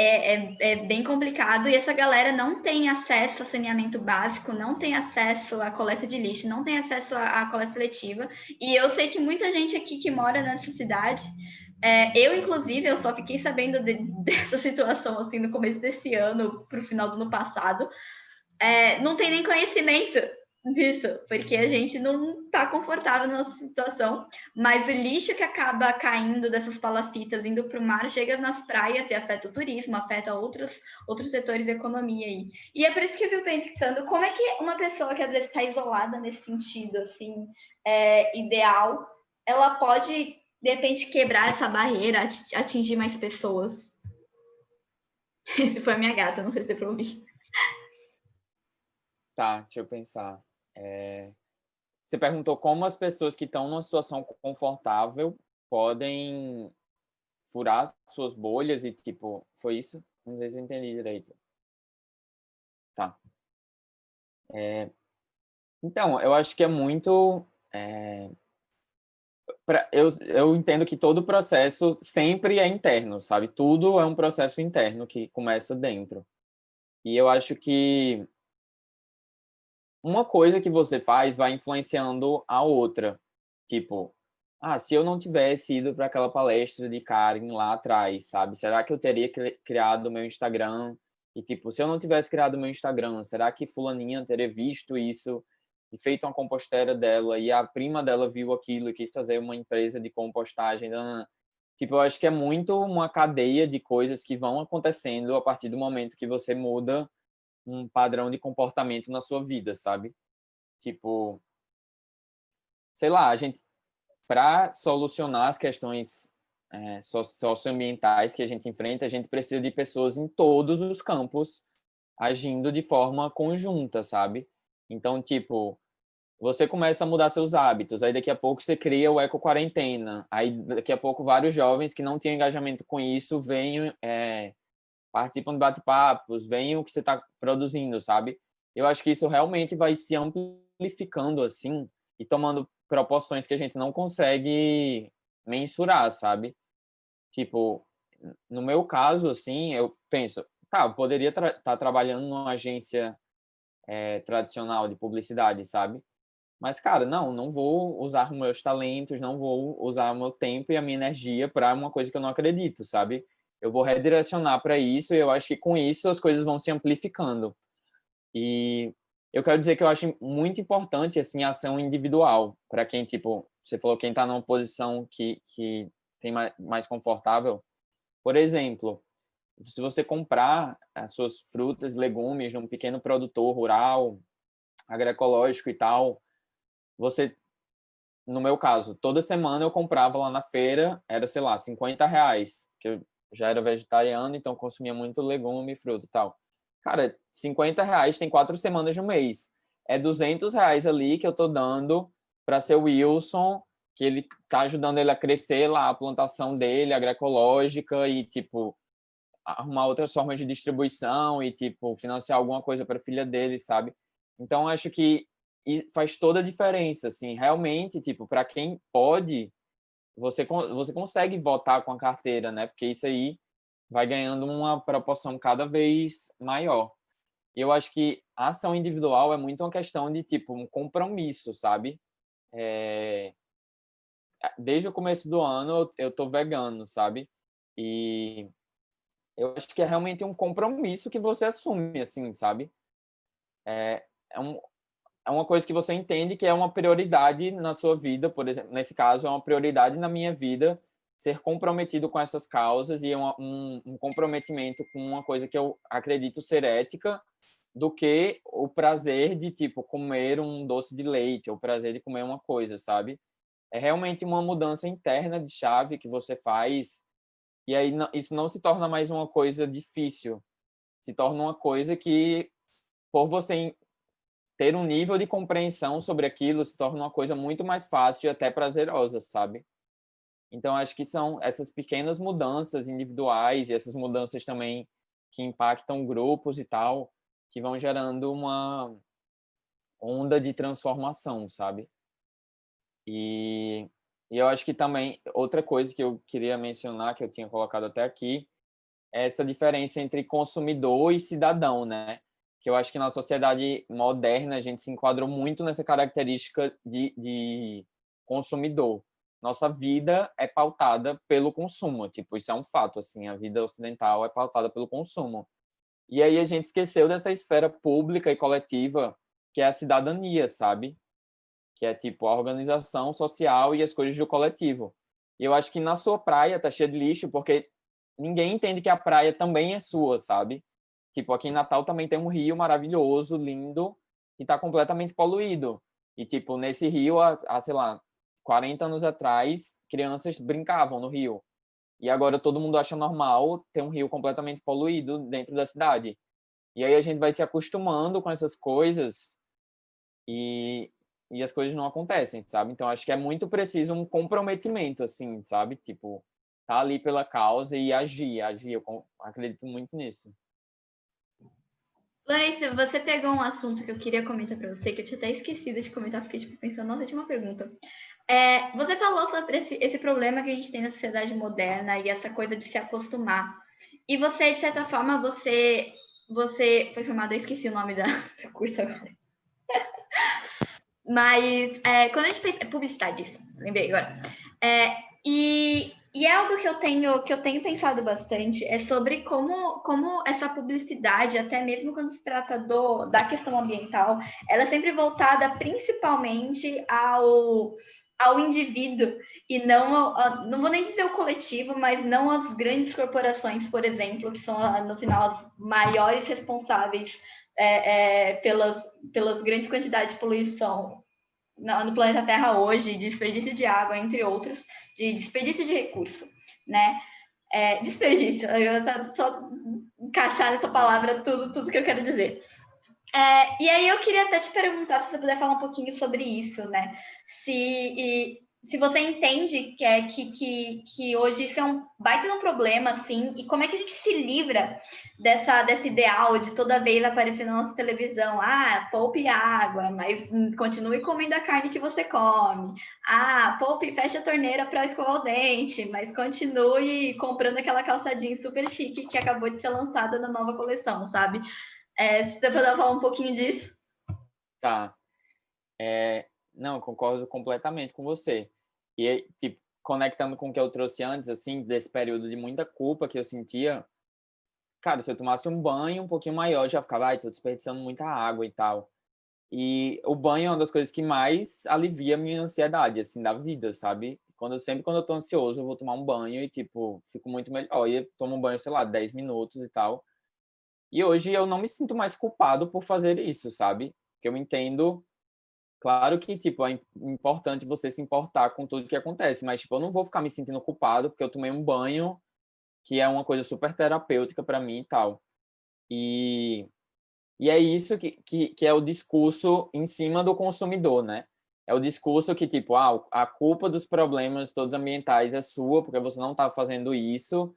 A: É bem complicado, e essa galera não tem acesso a saneamento básico, não tem acesso à coleta de lixo, não tem acesso à coleta seletiva. E eu sei que muita gente aqui que mora nessa cidade, inclusive, eu só fiquei sabendo dessa situação assim no começo desse ano, para o final do ano passado, não tem nem conhecimento disso, porque a gente não está confortável na nossa situação, mas o lixo que acaba caindo dessas palafitas indo para o mar chega nas praias e afeta o turismo, afeta outros setores da economia aí. E é por isso que eu fico pensando como é que uma pessoa que às vezes está isolada nesse sentido, assim, ideal, ela pode, de repente, quebrar essa barreira, atingir mais pessoas. Esse foi a minha gata, não sei se você pra ouvir.
B: Tá, deixa eu pensar. Você perguntou como as pessoas que estão numa situação confortável podem furar suas bolhas e, tipo, foi isso? Não sei se eu entendi direito. Tá. Então, eu acho que é muito... eu entendo que todo processo sempre é interno, sabe? Tudo é um processo interno que começa dentro. E eu acho que uma coisa que você faz vai influenciando a outra. Tipo, se eu não tivesse ido para aquela palestra de Karen lá atrás, sabe? Será que eu teria criado o meu Instagram? E, tipo, se eu não tivesse criado o meu Instagram, será que fulaninha teria visto isso e feito uma compostera dela e a prima dela viu aquilo e quis fazer uma empresa de compostagem? Tipo, eu acho que é muito uma cadeia de coisas que vão acontecendo a partir do momento que você muda um padrão de comportamento na sua vida, sabe? Tipo, sei lá, a gente, para solucionar as questões socioambientais que a gente enfrenta, a gente precisa de pessoas em todos os campos agindo de forma conjunta, sabe? Então, tipo, você começa a mudar seus hábitos, aí daqui a pouco você cria o eco-quarentena, aí daqui a pouco vários jovens que não tinham engajamento com isso vêm, participam de bate-papos, veem o que você está produzindo, sabe? Eu acho que isso realmente vai se amplificando, assim, e tomando proporções que a gente não consegue mensurar, sabe? Tipo, no meu caso, assim, eu penso, tá, eu poderia estar trabalhando numa agência tradicional de publicidade, sabe? Mas, cara, não vou usar meus talentos, não vou usar meu tempo e a minha energia para uma coisa que eu não acredito, sabe? Eu vou redirecionar para isso e eu acho que com isso as coisas vão se amplificando. E eu quero dizer que eu acho muito importante, assim, a ação individual, para quem, tipo, você falou quem está numa posição que tem mais confortável. Por exemplo, se você comprar as suas frutas, legumes num pequeno produtor rural, agroecológico e tal, você, no meu caso, toda semana eu comprava lá na feira, era, sei lá, R$ 50, que eu já era vegetariano, então consumia muito legume, fruta e tal. Cara, R$ 50 tem 4 semanas no mês. É R$ 200 ali que eu tô dando para ser o Wilson, que ele tá ajudando ele a crescer lá, a plantação dele, agroecológica, e, tipo, arrumar outras formas de distribuição e, tipo, financiar alguma coisa para a filha dele, sabe? Então, acho que faz toda a diferença, assim, realmente, tipo, para quem pode, você consegue votar com a carteira, né? Porque isso aí vai ganhando uma proporção cada vez maior. E eu acho que a ação individual é muito uma questão de, tipo, um compromisso, sabe? É... Desde o começo do ano eu tô vegano, sabe? E eu acho que é realmente um compromisso que você assume, assim, sabe? É, um, é uma coisa que você entende que é uma prioridade na sua vida, por exemplo, nesse caso, é uma prioridade na minha vida ser comprometido com essas causas e um comprometimento com uma coisa que eu acredito ser ética do que o prazer de, tipo, comer um doce de leite, ou o prazer de comer uma coisa, sabe? É realmente uma mudança interna de chave que você faz e aí isso não se torna mais uma coisa difícil, se torna uma coisa que, por você ter um nível de compreensão sobre aquilo, se torna uma coisa muito mais fácil e até prazerosa, sabe? Então, acho que são essas pequenas mudanças individuais e essas mudanças também que impactam grupos e tal, que vão gerando uma onda de transformação, sabe? E, e eu acho que também, outra coisa que eu queria mencionar, que eu tinha colocado até aqui, é essa diferença entre consumidor e cidadão, né? Que eu acho que na sociedade moderna a gente se enquadrou muito nessa característica de consumidor. Nossa vida é pautada pelo consumo, tipo, isso é um fato, assim, a vida ocidental é pautada pelo consumo. E aí a gente esqueceu dessa esfera pública e coletiva que é a cidadania, sabe? Que é tipo a organização social e as coisas do coletivo. E eu acho que na sua praia tá cheia de lixo porque ninguém entende que a praia também é sua, sabe? Tipo, aqui em Natal também tem um rio maravilhoso, lindo, e tá completamente poluído. E, tipo, nesse rio, sei lá, 40 anos atrás, crianças brincavam no rio. E agora todo mundo acha normal ter um rio completamente poluído dentro da cidade. E aí a gente vai se acostumando com essas coisas e, e as coisas não acontecem, sabe? Então acho que é muito preciso um comprometimento, assim, sabe? Tipo, tá ali pela causa e agir. Eu acredito muito nisso.
A: Larissa, você pegou um assunto que eu queria comentar para você, que eu tinha até esquecido de comentar, fiquei tipo, pensando, nossa, eu tinha uma pergunta. Você falou sobre esse problema que a gente tem na sociedade moderna e essa coisa de se acostumar. E você, de certa forma, você foi formado, eu esqueci o nome do curso agora. Mas quando a gente pensa. É publicidade, isso, lembrei agora. E é algo que eu tenho pensado bastante, é sobre como essa publicidade, até mesmo quando se trata da questão ambiental, ela é sempre voltada principalmente ao indivíduo. e não vou nem dizer o coletivo, mas não as grandes corporações, por exemplo, que são, no final, as maiores responsáveis pelas grandes quantidades de poluição no planeta Terra hoje, de desperdício de água, entre outros, de desperdício de recurso, né? Desperdício, eu vou só encaixar nessa palavra tudo que eu quero dizer. E aí eu queria até te perguntar se você puder falar um pouquinho sobre isso, né? Se você entende que hoje isso é um baita de um problema, assim, e como é que a gente se livra desse ideal de toda vez aparecer na nossa televisão, poupe água, mas continue comendo a carne que você come. Poupe, feche a torneira para escovar o dente, mas continue comprando aquela calça jeans super chique que acabou de ser lançada na nova coleção, sabe? Se você puder falar um pouquinho disso.
B: Tá. Não, eu concordo completamente com você. E, tipo, conectando com o que eu trouxe antes, assim, desse período de muita culpa que eu sentia, cara, se eu tomasse um banho um pouquinho maior, eu já ficava, tô desperdiçando muita água e tal. E o banho é uma das coisas que mais alivia a minha ansiedade, assim, da vida, sabe? Sempre quando eu tô ansioso, eu vou tomar um banho e, tipo, fico muito melhor. E eu tomo um banho, sei lá, 10 minutos e tal. E hoje eu não me sinto mais culpado por fazer isso, sabe? Porque eu entendo, claro que, tipo, é importante você se importar com tudo que acontece, mas, tipo, eu não vou ficar me sentindo culpado porque eu tomei um banho, que é uma coisa super terapêutica para mim e tal. E é isso que é o discurso em cima do consumidor, né? É o discurso que, tipo, a culpa dos problemas todos ambientais é sua, porque você não está fazendo isso,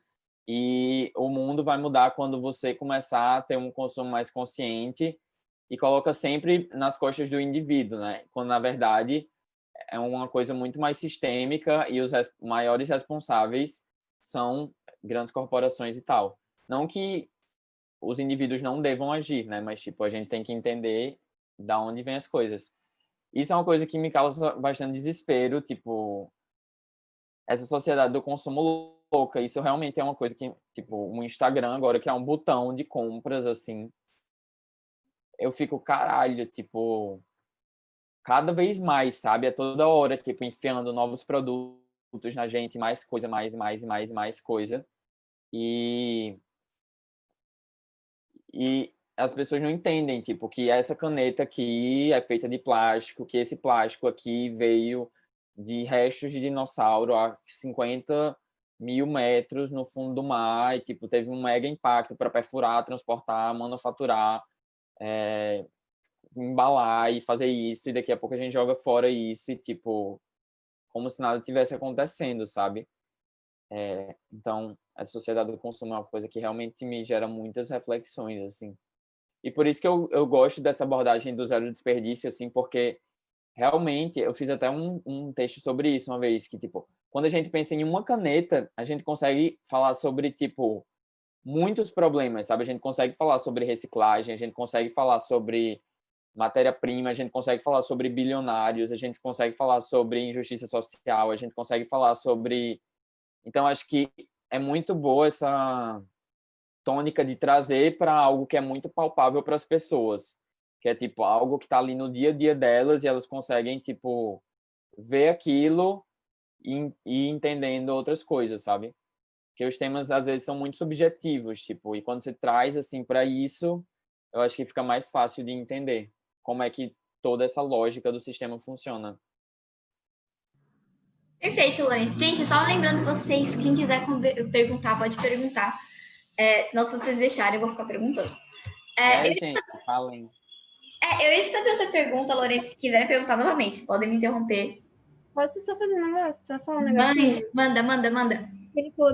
B: e o mundo vai mudar quando você começar a ter um consumo mais consciente, e coloca sempre nas costas do indivíduo, né? Quando, na verdade, é uma coisa muito mais sistêmica e os maiores responsáveis são grandes corporações e tal. Não que os indivíduos não devam agir, né? Mas, tipo, a gente tem que entender da onde vêm as coisas. Isso é uma coisa que me causa bastante desespero, tipo, essa sociedade do consumo louca. Isso realmente é uma coisa que, tipo, um Instagram agora, que é um botão de compras, assim, eu fico, caralho, tipo, cada vez mais, sabe? É toda hora, tipo, enfiando novos produtos na gente, mais coisa, mais coisa. E as pessoas não entendem, tipo, que essa caneta aqui é feita de plástico, que esse plástico aqui veio de restos de dinossauro a 50 mil metros no fundo do mar, e, tipo, teve um mega impacto para perfurar, transportar, manufaturar, embalar e fazer isso, e daqui a pouco a gente joga fora isso, e, tipo, como se nada tivesse acontecendo, sabe? Então, a sociedade do consumo é uma coisa que realmente me gera muitas reflexões, assim. E por isso que eu gosto dessa abordagem do zero desperdício, assim, porque realmente eu fiz até um texto sobre isso uma vez, que, tipo, quando a gente pensa em uma caneta, a gente consegue falar sobre, tipo, muitos problemas, sabe? A gente consegue falar sobre reciclagem, a gente consegue falar sobre matéria-prima, a gente consegue falar sobre bilionários, a gente consegue falar sobre injustiça social, a gente consegue falar sobre... Então, acho que é muito boa essa tônica de trazer para algo que é muito palpável para as pessoas, que é tipo algo que está ali no dia a dia delas e elas conseguem tipo ver aquilo e entendendo outras coisas, sabe? Porque os temas às vezes são muito subjetivos, tipo, e quando você traz assim para isso, eu acho que fica mais fácil de entender como é que toda essa lógica do sistema funciona.
A: Perfeito, Lourenço. Gente, só lembrando vocês, quem quiser perguntar, pode perguntar. Senão, se vocês deixarem, eu vou ficar perguntando.
B: Gente, falem.
A: Eu ia te fazer outra pergunta, Lourenço, se quiserem perguntar novamente, podem me interromper.
C: Posso só fazer um negócio? Só falar um negocinho?
A: Manda.
C: Ele falou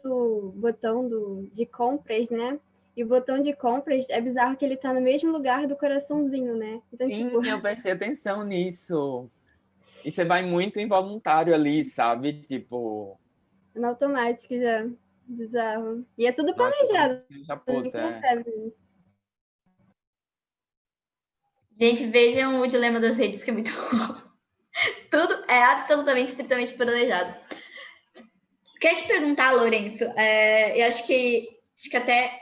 C: do botão de compras, né? E o botão de compras é bizarro que ele tá no mesmo lugar do coraçãozinho, né? Então,
B: Sim,
C: tipo,
B: eu prestei atenção nisso. E você vai muito involuntário ali, sabe? Tipo,
C: no automático já. Bizarro. E é tudo
B: nossa,
C: planejado.
B: já
C: Ele
B: puta,
C: percebe.
A: Gente, vejam o Dilema das Redes, que é muito bom. Tudo é absolutamente, estritamente planejado. Quer te perguntar, Lourenço, eu acho que até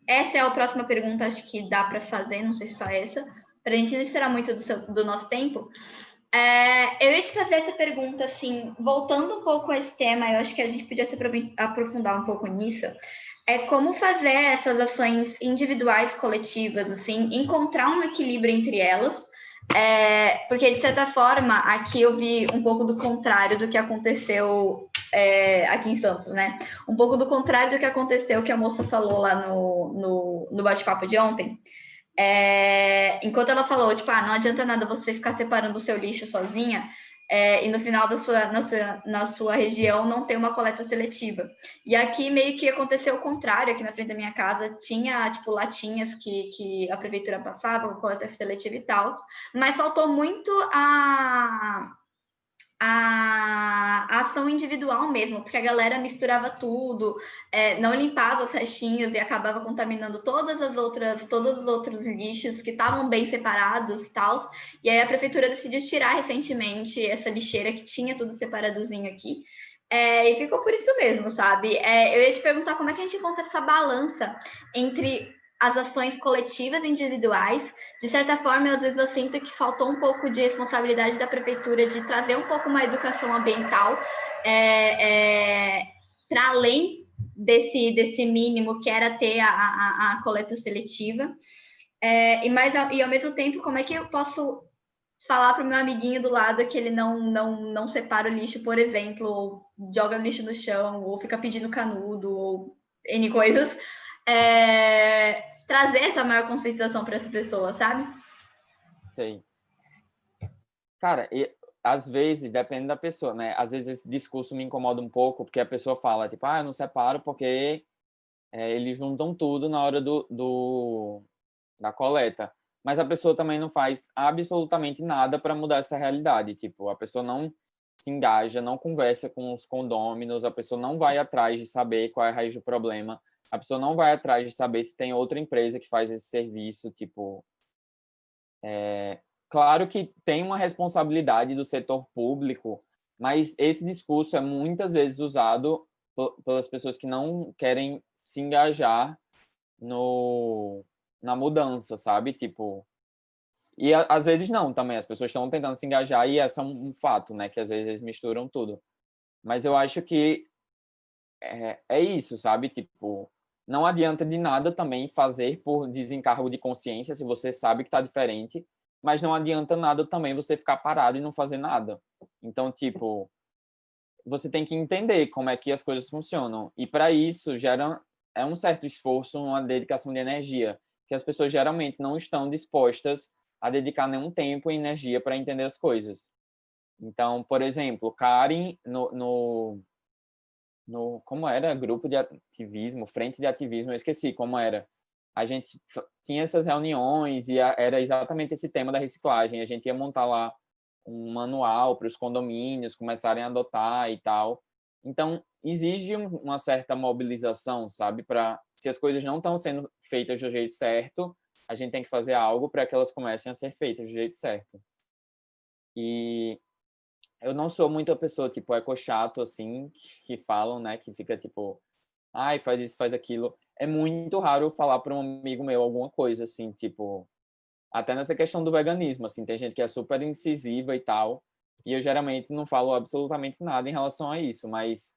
A: essa é a próxima pergunta, acho que dá para fazer, não sei se só essa, para a gente não esperar muito do nosso tempo. Eu ia te fazer essa pergunta, assim, voltando um pouco a esse tema, eu acho que a gente podia se aprofundar um pouco nisso. Como fazer essas ações individuais, coletivas, assim, encontrar um equilíbrio entre elas, porque, de certa forma, aqui eu vi um pouco do contrário do que aconteceu aqui em Santos, né? Um pouco do contrário do que aconteceu, que a moça falou lá no bate-papo de ontem. Enquanto ela falou, tipo, não adianta nada você ficar separando o seu lixo sozinha, e no final na sua região não ter uma coleta seletiva. E aqui meio que aconteceu o contrário, aqui na frente da minha casa tinha, tipo, latinhas que a prefeitura passava com coleta seletiva e tal, mas faltou muito a ação individual mesmo, porque a galera misturava tudo, não limpava os restinhos e acabava contaminando todos os outros lixos que estavam bem separados e tal. E aí a prefeitura decidiu tirar recentemente essa lixeira que tinha tudo separadozinho aqui. E ficou por isso mesmo, sabe? Eu ia te perguntar como é que a gente encontra essa balança entre as ações coletivas e individuais. De certa forma, às vezes eu sinto que faltou um pouco de responsabilidade da prefeitura de trazer um pouco uma educação ambiental para além desse mínimo que era ter a coleta seletiva. E ao mesmo tempo, como é que eu posso falar para o meu amiguinho do lado que ele não separa o lixo, por exemplo, ou joga o lixo no chão, ou fica pedindo canudo, ou N coisas, trazer essa maior conscientização para essa pessoa, sabe?
B: Sei. Cara, às vezes, depende da pessoa, né? Às vezes esse discurso me incomoda um pouco, porque a pessoa fala, tipo, eu não separo porque eles juntam tudo na hora da coleta. Mas a pessoa também não faz absolutamente nada para mudar essa realidade. Tipo, a pessoa não se engaja, não conversa com os condôminos, a pessoa não vai atrás de saber qual é a raiz do problema, a pessoa não vai atrás de saber se tem outra empresa que faz esse serviço. Tipo, claro que tem uma responsabilidade do setor público, mas esse discurso é muitas vezes usado pelas pessoas que não querem se engajar na mudança, sabe? Tipo, e às vezes não também, as pessoas estão tentando se engajar e esse é um fato, né? Que às vezes eles misturam tudo. Mas eu acho que é isso, sabe? Tipo, não adianta de nada também fazer por desencargo de consciência se você sabe que está diferente, mas não adianta nada também você ficar parado e não fazer nada. Então, tipo, você tem que entender como é que as coisas funcionam. E para isso é um certo esforço, uma dedicação de energia, que as pessoas geralmente não estão dispostas a dedicar nenhum tempo e energia para entender as coisas. Então, por exemplo, Karen, como era? Grupo de ativismo, frente de ativismo, eu esqueci como era. A gente tinha essas reuniões e era exatamente esse tema da reciclagem. A gente ia montar lá um manual para os condomínios começarem a adotar e tal. Então, exige uma certa mobilização, sabe? Se as coisas não estão sendo feitas do jeito certo, a gente tem que fazer algo para que elas comecem a ser feitas do jeito certo. E eu não sou muito a pessoa, tipo, eco-chato, assim, que falam, né? Que fica, tipo, faz isso, faz aquilo. É muito raro eu falar para um amigo meu alguma coisa, assim, tipo... Até nessa questão do veganismo, assim, tem gente que é super incisiva e tal, e eu geralmente não falo absolutamente nada em relação a isso, mas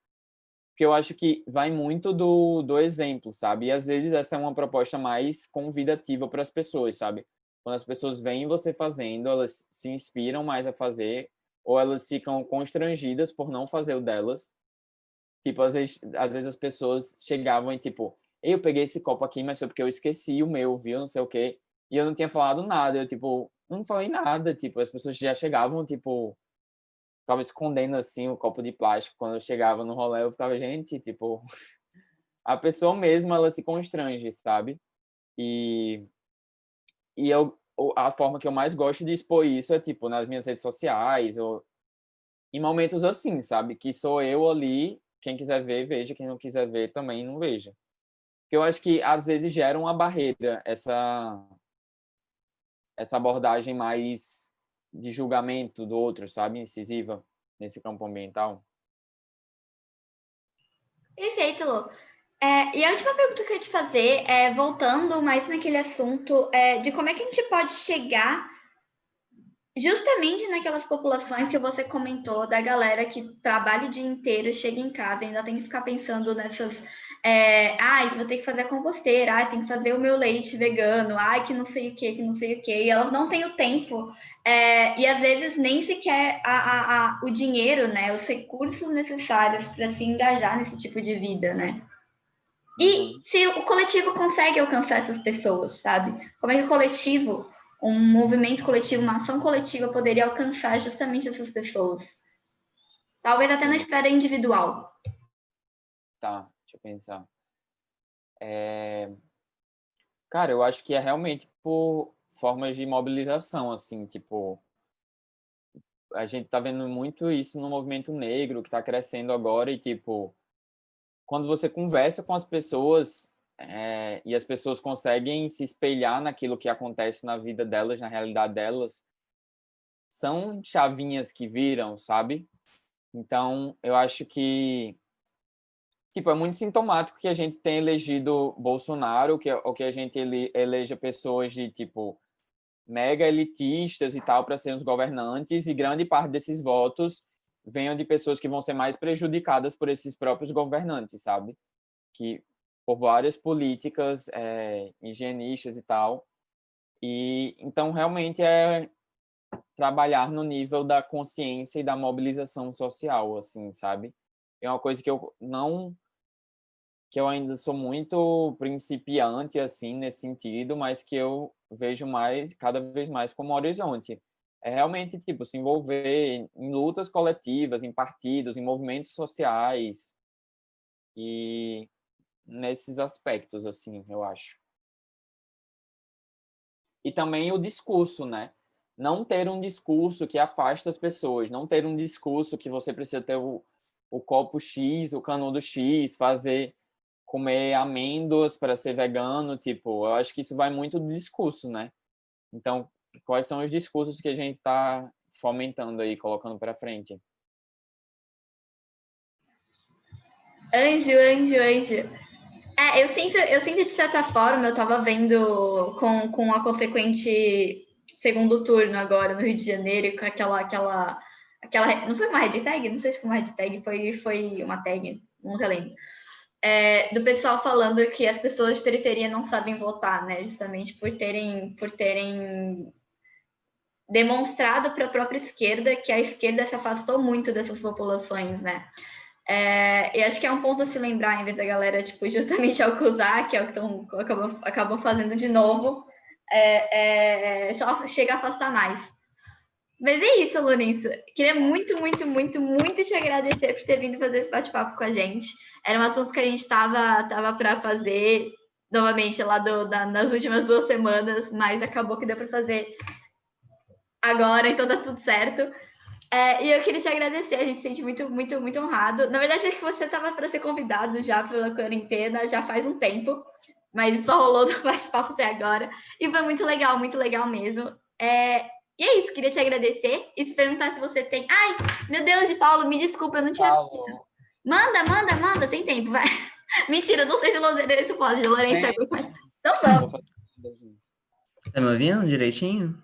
B: porque eu acho que vai muito do exemplo, sabe? E às vezes essa é uma proposta mais convidativa para as pessoas, sabe? Quando as pessoas veem você fazendo, elas se inspiram mais a fazer, ou elas ficam constrangidas por não fazer o delas. Tipo, às vezes as pessoas chegavam e tipo, eu peguei esse copo aqui, mas foi porque eu esqueci o meu, viu? Não sei o quê. E eu não tinha falado nada, eu, tipo, não falei nada, tipo, as pessoas já chegavam, tipo, ficava escondendo, assim, o copo de plástico. Quando eu chegava no rolê, eu ficava, gente, tipo, a pessoa mesmo, ela se constrange, sabe? E a forma que eu mais gosto de expor isso é, tipo, nas minhas redes sociais, ou em momentos assim, sabe? Que sou eu ali, quem quiser ver, veja, quem não quiser ver, também não veja. Porque eu acho que, às vezes, gera uma barreira, essa abordagem mais de julgamento do outro, sabe? Incisiva nesse campo ambiental.
A: Perfeito, Lu. E a última pergunta que eu ia te fazer voltando mais naquele assunto de como é que a gente pode chegar justamente naquelas populações que você comentou, da galera que trabalha o dia inteiro, chega em casa e ainda tem que ficar pensando nessas. Vou ter que fazer a composteira, tem que fazer o meu leite vegano, que não sei o que não sei o que. E elas não têm o tempo, e às vezes nem sequer o dinheiro, né? Os recursos necessários para se engajar nesse tipo de vida, né? E se o coletivo consegue alcançar essas pessoas, sabe? Como é que o coletivo, um movimento coletivo, uma ação coletiva poderia alcançar justamente essas pessoas? Talvez até na
B: Sim.
A: esfera individual.
B: Tá, deixa eu pensar. Cara, eu acho que é realmente por formas de mobilização, assim, tipo, a gente tá vendo muito isso no movimento negro que tá crescendo agora e, tipo, quando você conversa com as pessoas e as pessoas conseguem se espelhar naquilo que acontece na vida delas, na realidade delas, são chavinhas que viram, sabe? Então, eu acho que tipo, é muito sintomático que a gente tenha elegido Bolsonaro, ou que a gente eleja pessoas de, tipo, mega elitistas e tal para serem os governantes, e grande parte desses votos venham de pessoas que vão ser mais prejudicadas por esses próprios governantes, sabe? Que por várias políticas higienistas e tal. E então realmente é trabalhar no nível da consciência e da mobilização social, assim, sabe? É uma coisa que eu ainda sou muito principiante assim nesse sentido, mas que eu vejo mais cada vez mais como horizonte. É realmente tipo se envolver em lutas coletivas, em partidos, em movimentos sociais e nesses aspectos assim, eu acho. E também o discurso, né? Não ter um discurso que afasta as pessoas, não ter um discurso que você precisa ter o copo X, o canudo X, comer amêndoas para ser vegano, tipo, eu acho que isso vai muito do discurso, né? Então, quais são os discursos que a gente está fomentando aí, colocando para frente?
A: Anjo. Eu sinto de certa forma, eu estava vendo com a consequente segundo turno agora no Rio de Janeiro, com aquela. Não foi uma hashtag? Não sei se foi uma hashtag, foi uma tag, não relembro. Do pessoal falando que as pessoas de periferia não sabem votar, né? Justamente por terem demonstrado para a própria esquerda que a esquerda se afastou muito dessas populações, né? E acho que é um ponto a se lembrar, em vez da galera, tipo, justamente acusar, que é o que acabam fazendo de novo, só chega a afastar mais. Mas é isso, Lourenço. Queria muito, muito, muito, muito te agradecer por ter vindo fazer esse bate-papo com a gente. Era um assunto que a gente tava para fazer novamente lá nas últimas 2 semanas, mas acabou que deu para fazer agora, então tá tudo certo. E eu queria te agradecer, a gente se sente muito, muito, muito honrado. Na verdade, acho que você estava para ser convidado já pela quarentena, já faz um tempo, mas só rolou do bate-papo até agora. E foi muito legal mesmo. E é isso, queria te agradecer e te perguntar se você tem. Ai, meu Deus, de Paulo, me desculpa, eu não tinha.
B: Paulo.
A: Manda, tem tempo, vai. Mentira, não sei se o Lourenço pode, o Lourenço é muito mais. Então vamos.
D: Tá me ouvindo direitinho?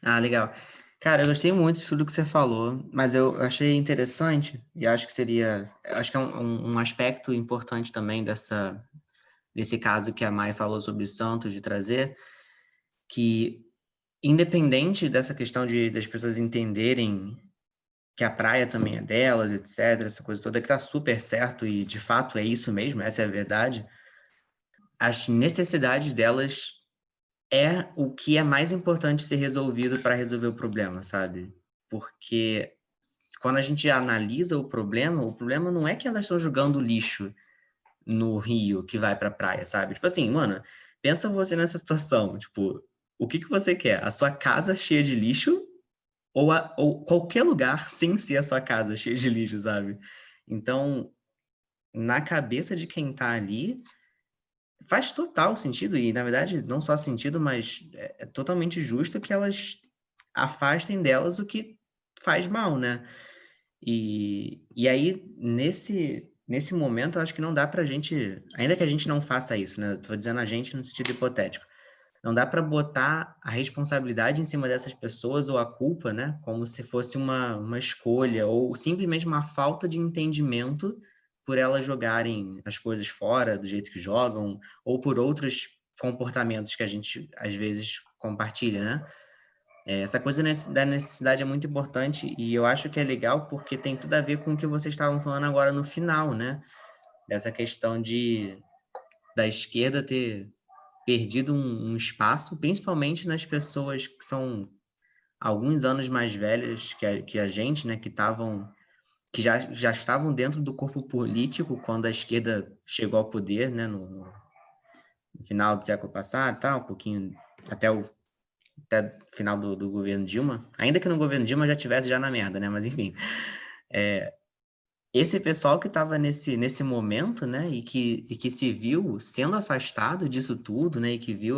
D: Ah, legal. Cara, eu gostei muito de tudo que você falou, mas eu achei interessante e acho que é um aspecto importante também desse caso que a Mai falou sobre Santos de trazer, que independente dessa questão das pessoas entenderem que a praia também é delas, etc., essa coisa toda que tá super certo e de fato é isso mesmo, essa é a verdade, as necessidades delas é o que é mais importante ser resolvido para resolver o problema, sabe? Porque quando a gente analisa o problema não é que elas estão jogando lixo no rio que vai para a praia, sabe? Tipo assim, mano, pensa você nessa situação, tipo, o que você quer? A sua casa cheia de lixo ou qualquer lugar sem ser a sua casa cheia de lixo, sabe? Então, na cabeça de quem tá ali, faz total sentido, e na verdade não só sentido, mas é totalmente justo que elas afastem delas o que faz mal, né? E aí, nesse momento, eu acho que não dá pra gente, ainda que a gente não faça isso, né? Eu tô dizendo a gente no sentido hipotético, não dá para botar a responsabilidade em cima dessas pessoas ou a culpa, né? Como se fosse uma escolha ou simplesmente uma falta de entendimento por elas jogarem as coisas fora do jeito que jogam ou por outros comportamentos que a gente às vezes compartilha, né? Essa coisa da necessidade é muito importante e eu acho que é legal porque tem tudo a ver com o que vocês estavam falando agora no final, né? Dessa questão da esquerda ter perdido um espaço, principalmente nas pessoas que são alguns anos mais velhas que a gente, né? Que já estavam dentro do corpo político quando a esquerda chegou ao poder, né? No final do século passado, tal, um pouquinho até o final do governo Dilma, ainda que no governo Dilma já tivesse já na merda, né? Mas enfim, esse pessoal que estava nesse momento, né? E que se viu sendo afastado disso tudo, né? E que viu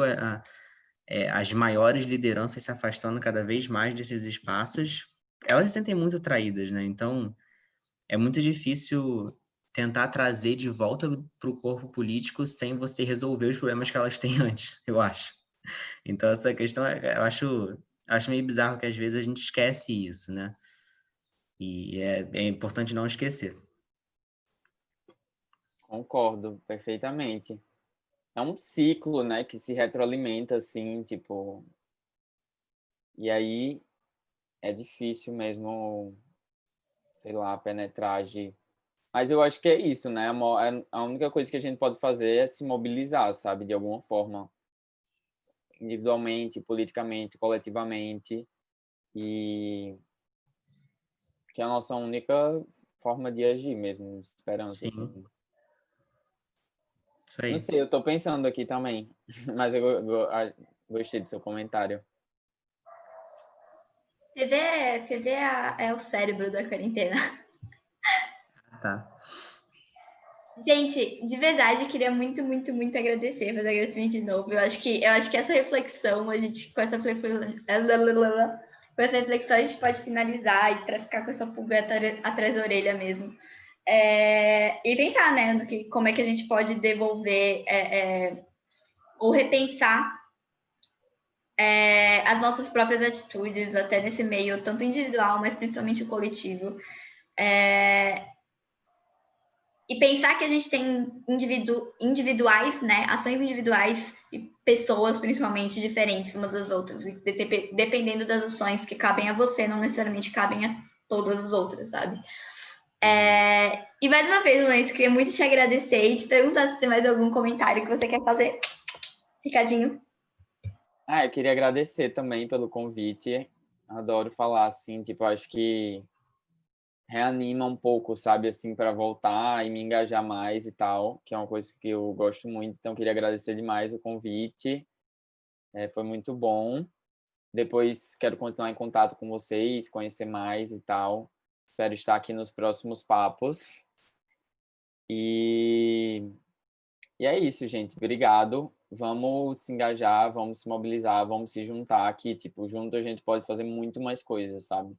D: as maiores lideranças se afastando cada vez mais desses espaços, elas se sentem muito traídas, né? Então, é muito difícil tentar trazer de volta para o corpo político sem você resolver os problemas que elas têm antes, eu acho. Então, essa questão, eu acho meio bizarro que às vezes a gente esquece isso, né? E é importante não esquecer.
B: Concordo perfeitamente. É um ciclo, né, que se retroalimenta, assim, tipo... E aí é difícil mesmo, sei lá, penetrar, agir. Mas eu acho que é isso, né? A única coisa que a gente pode fazer é se mobilizar, sabe? De alguma forma. Individualmente, politicamente, coletivamente. E que é a nossa única forma de agir mesmo, de esperança,
D: Sim,
B: assim.
D: isso
B: Não
D: aí.
B: sei, eu tô pensando aqui também. Mas eu gostei do seu comentário.
A: PV é o cérebro da quarentena.
D: Tá.
A: Gente, de verdade, eu queria muito, muito, muito agradecer, fazer agradecimento de novo. Eu acho que essa reflexão, a gente, com essa reflexão, a gente pode finalizar e para ficar com essa pulga atrás da orelha mesmo. E pensar, né, como é que a gente pode devolver ou repensar as nossas próprias atitudes, até nesse meio, tanto individual, mas principalmente coletivo. E pensar que a gente tem individuais, né, ações individuais e pessoas, principalmente, diferentes umas das outras, dependendo das ações que cabem a você, não necessariamente cabem a todas as outras, sabe? E mais uma vez, Luiz, queria muito te agradecer e te perguntar se tem mais algum comentário que você quer fazer. Ricardinho.
B: Eu queria agradecer também pelo convite. Adoro falar assim, tipo, acho que reanima um pouco, sabe, assim, para voltar e me engajar mais e tal, que é uma coisa que eu gosto muito. Então, queria agradecer demais o convite. Foi muito bom. Depois quero continuar em contato com vocês, conhecer mais e tal. Espero estar aqui nos próximos papos. E é isso, gente. Obrigado. Vamos se engajar, vamos se mobilizar, vamos se juntar aqui. Tipo, junto a gente pode fazer muito mais coisas, sabe?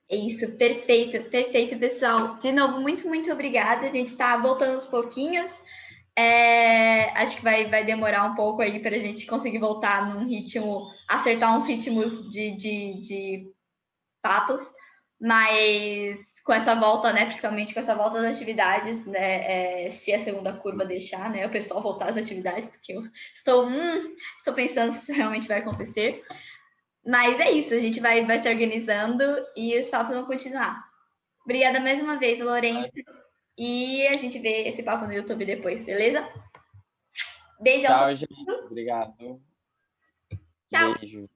A: Isso, perfeito, perfeito, pessoal. De novo, muito, muito obrigada. A gente está voltando aos pouquinhos. Acho que vai demorar um pouco aí para a gente conseguir voltar num ritmo, acertar uns ritmos de papos, mas com essa volta, né, principalmente com essa volta das atividades, né, se a segunda curva deixar, né, o pessoal voltar às atividades, porque eu estou pensando se isso realmente vai acontecer. Mas é isso, a gente vai se organizando e os papos vão continuar. Obrigada mais uma vez, Lourenço. E a gente vê esse papo no YouTube depois, beleza? Beijão.
B: Tchau, gente. Obrigado.
A: Tchau.
B: Beijo.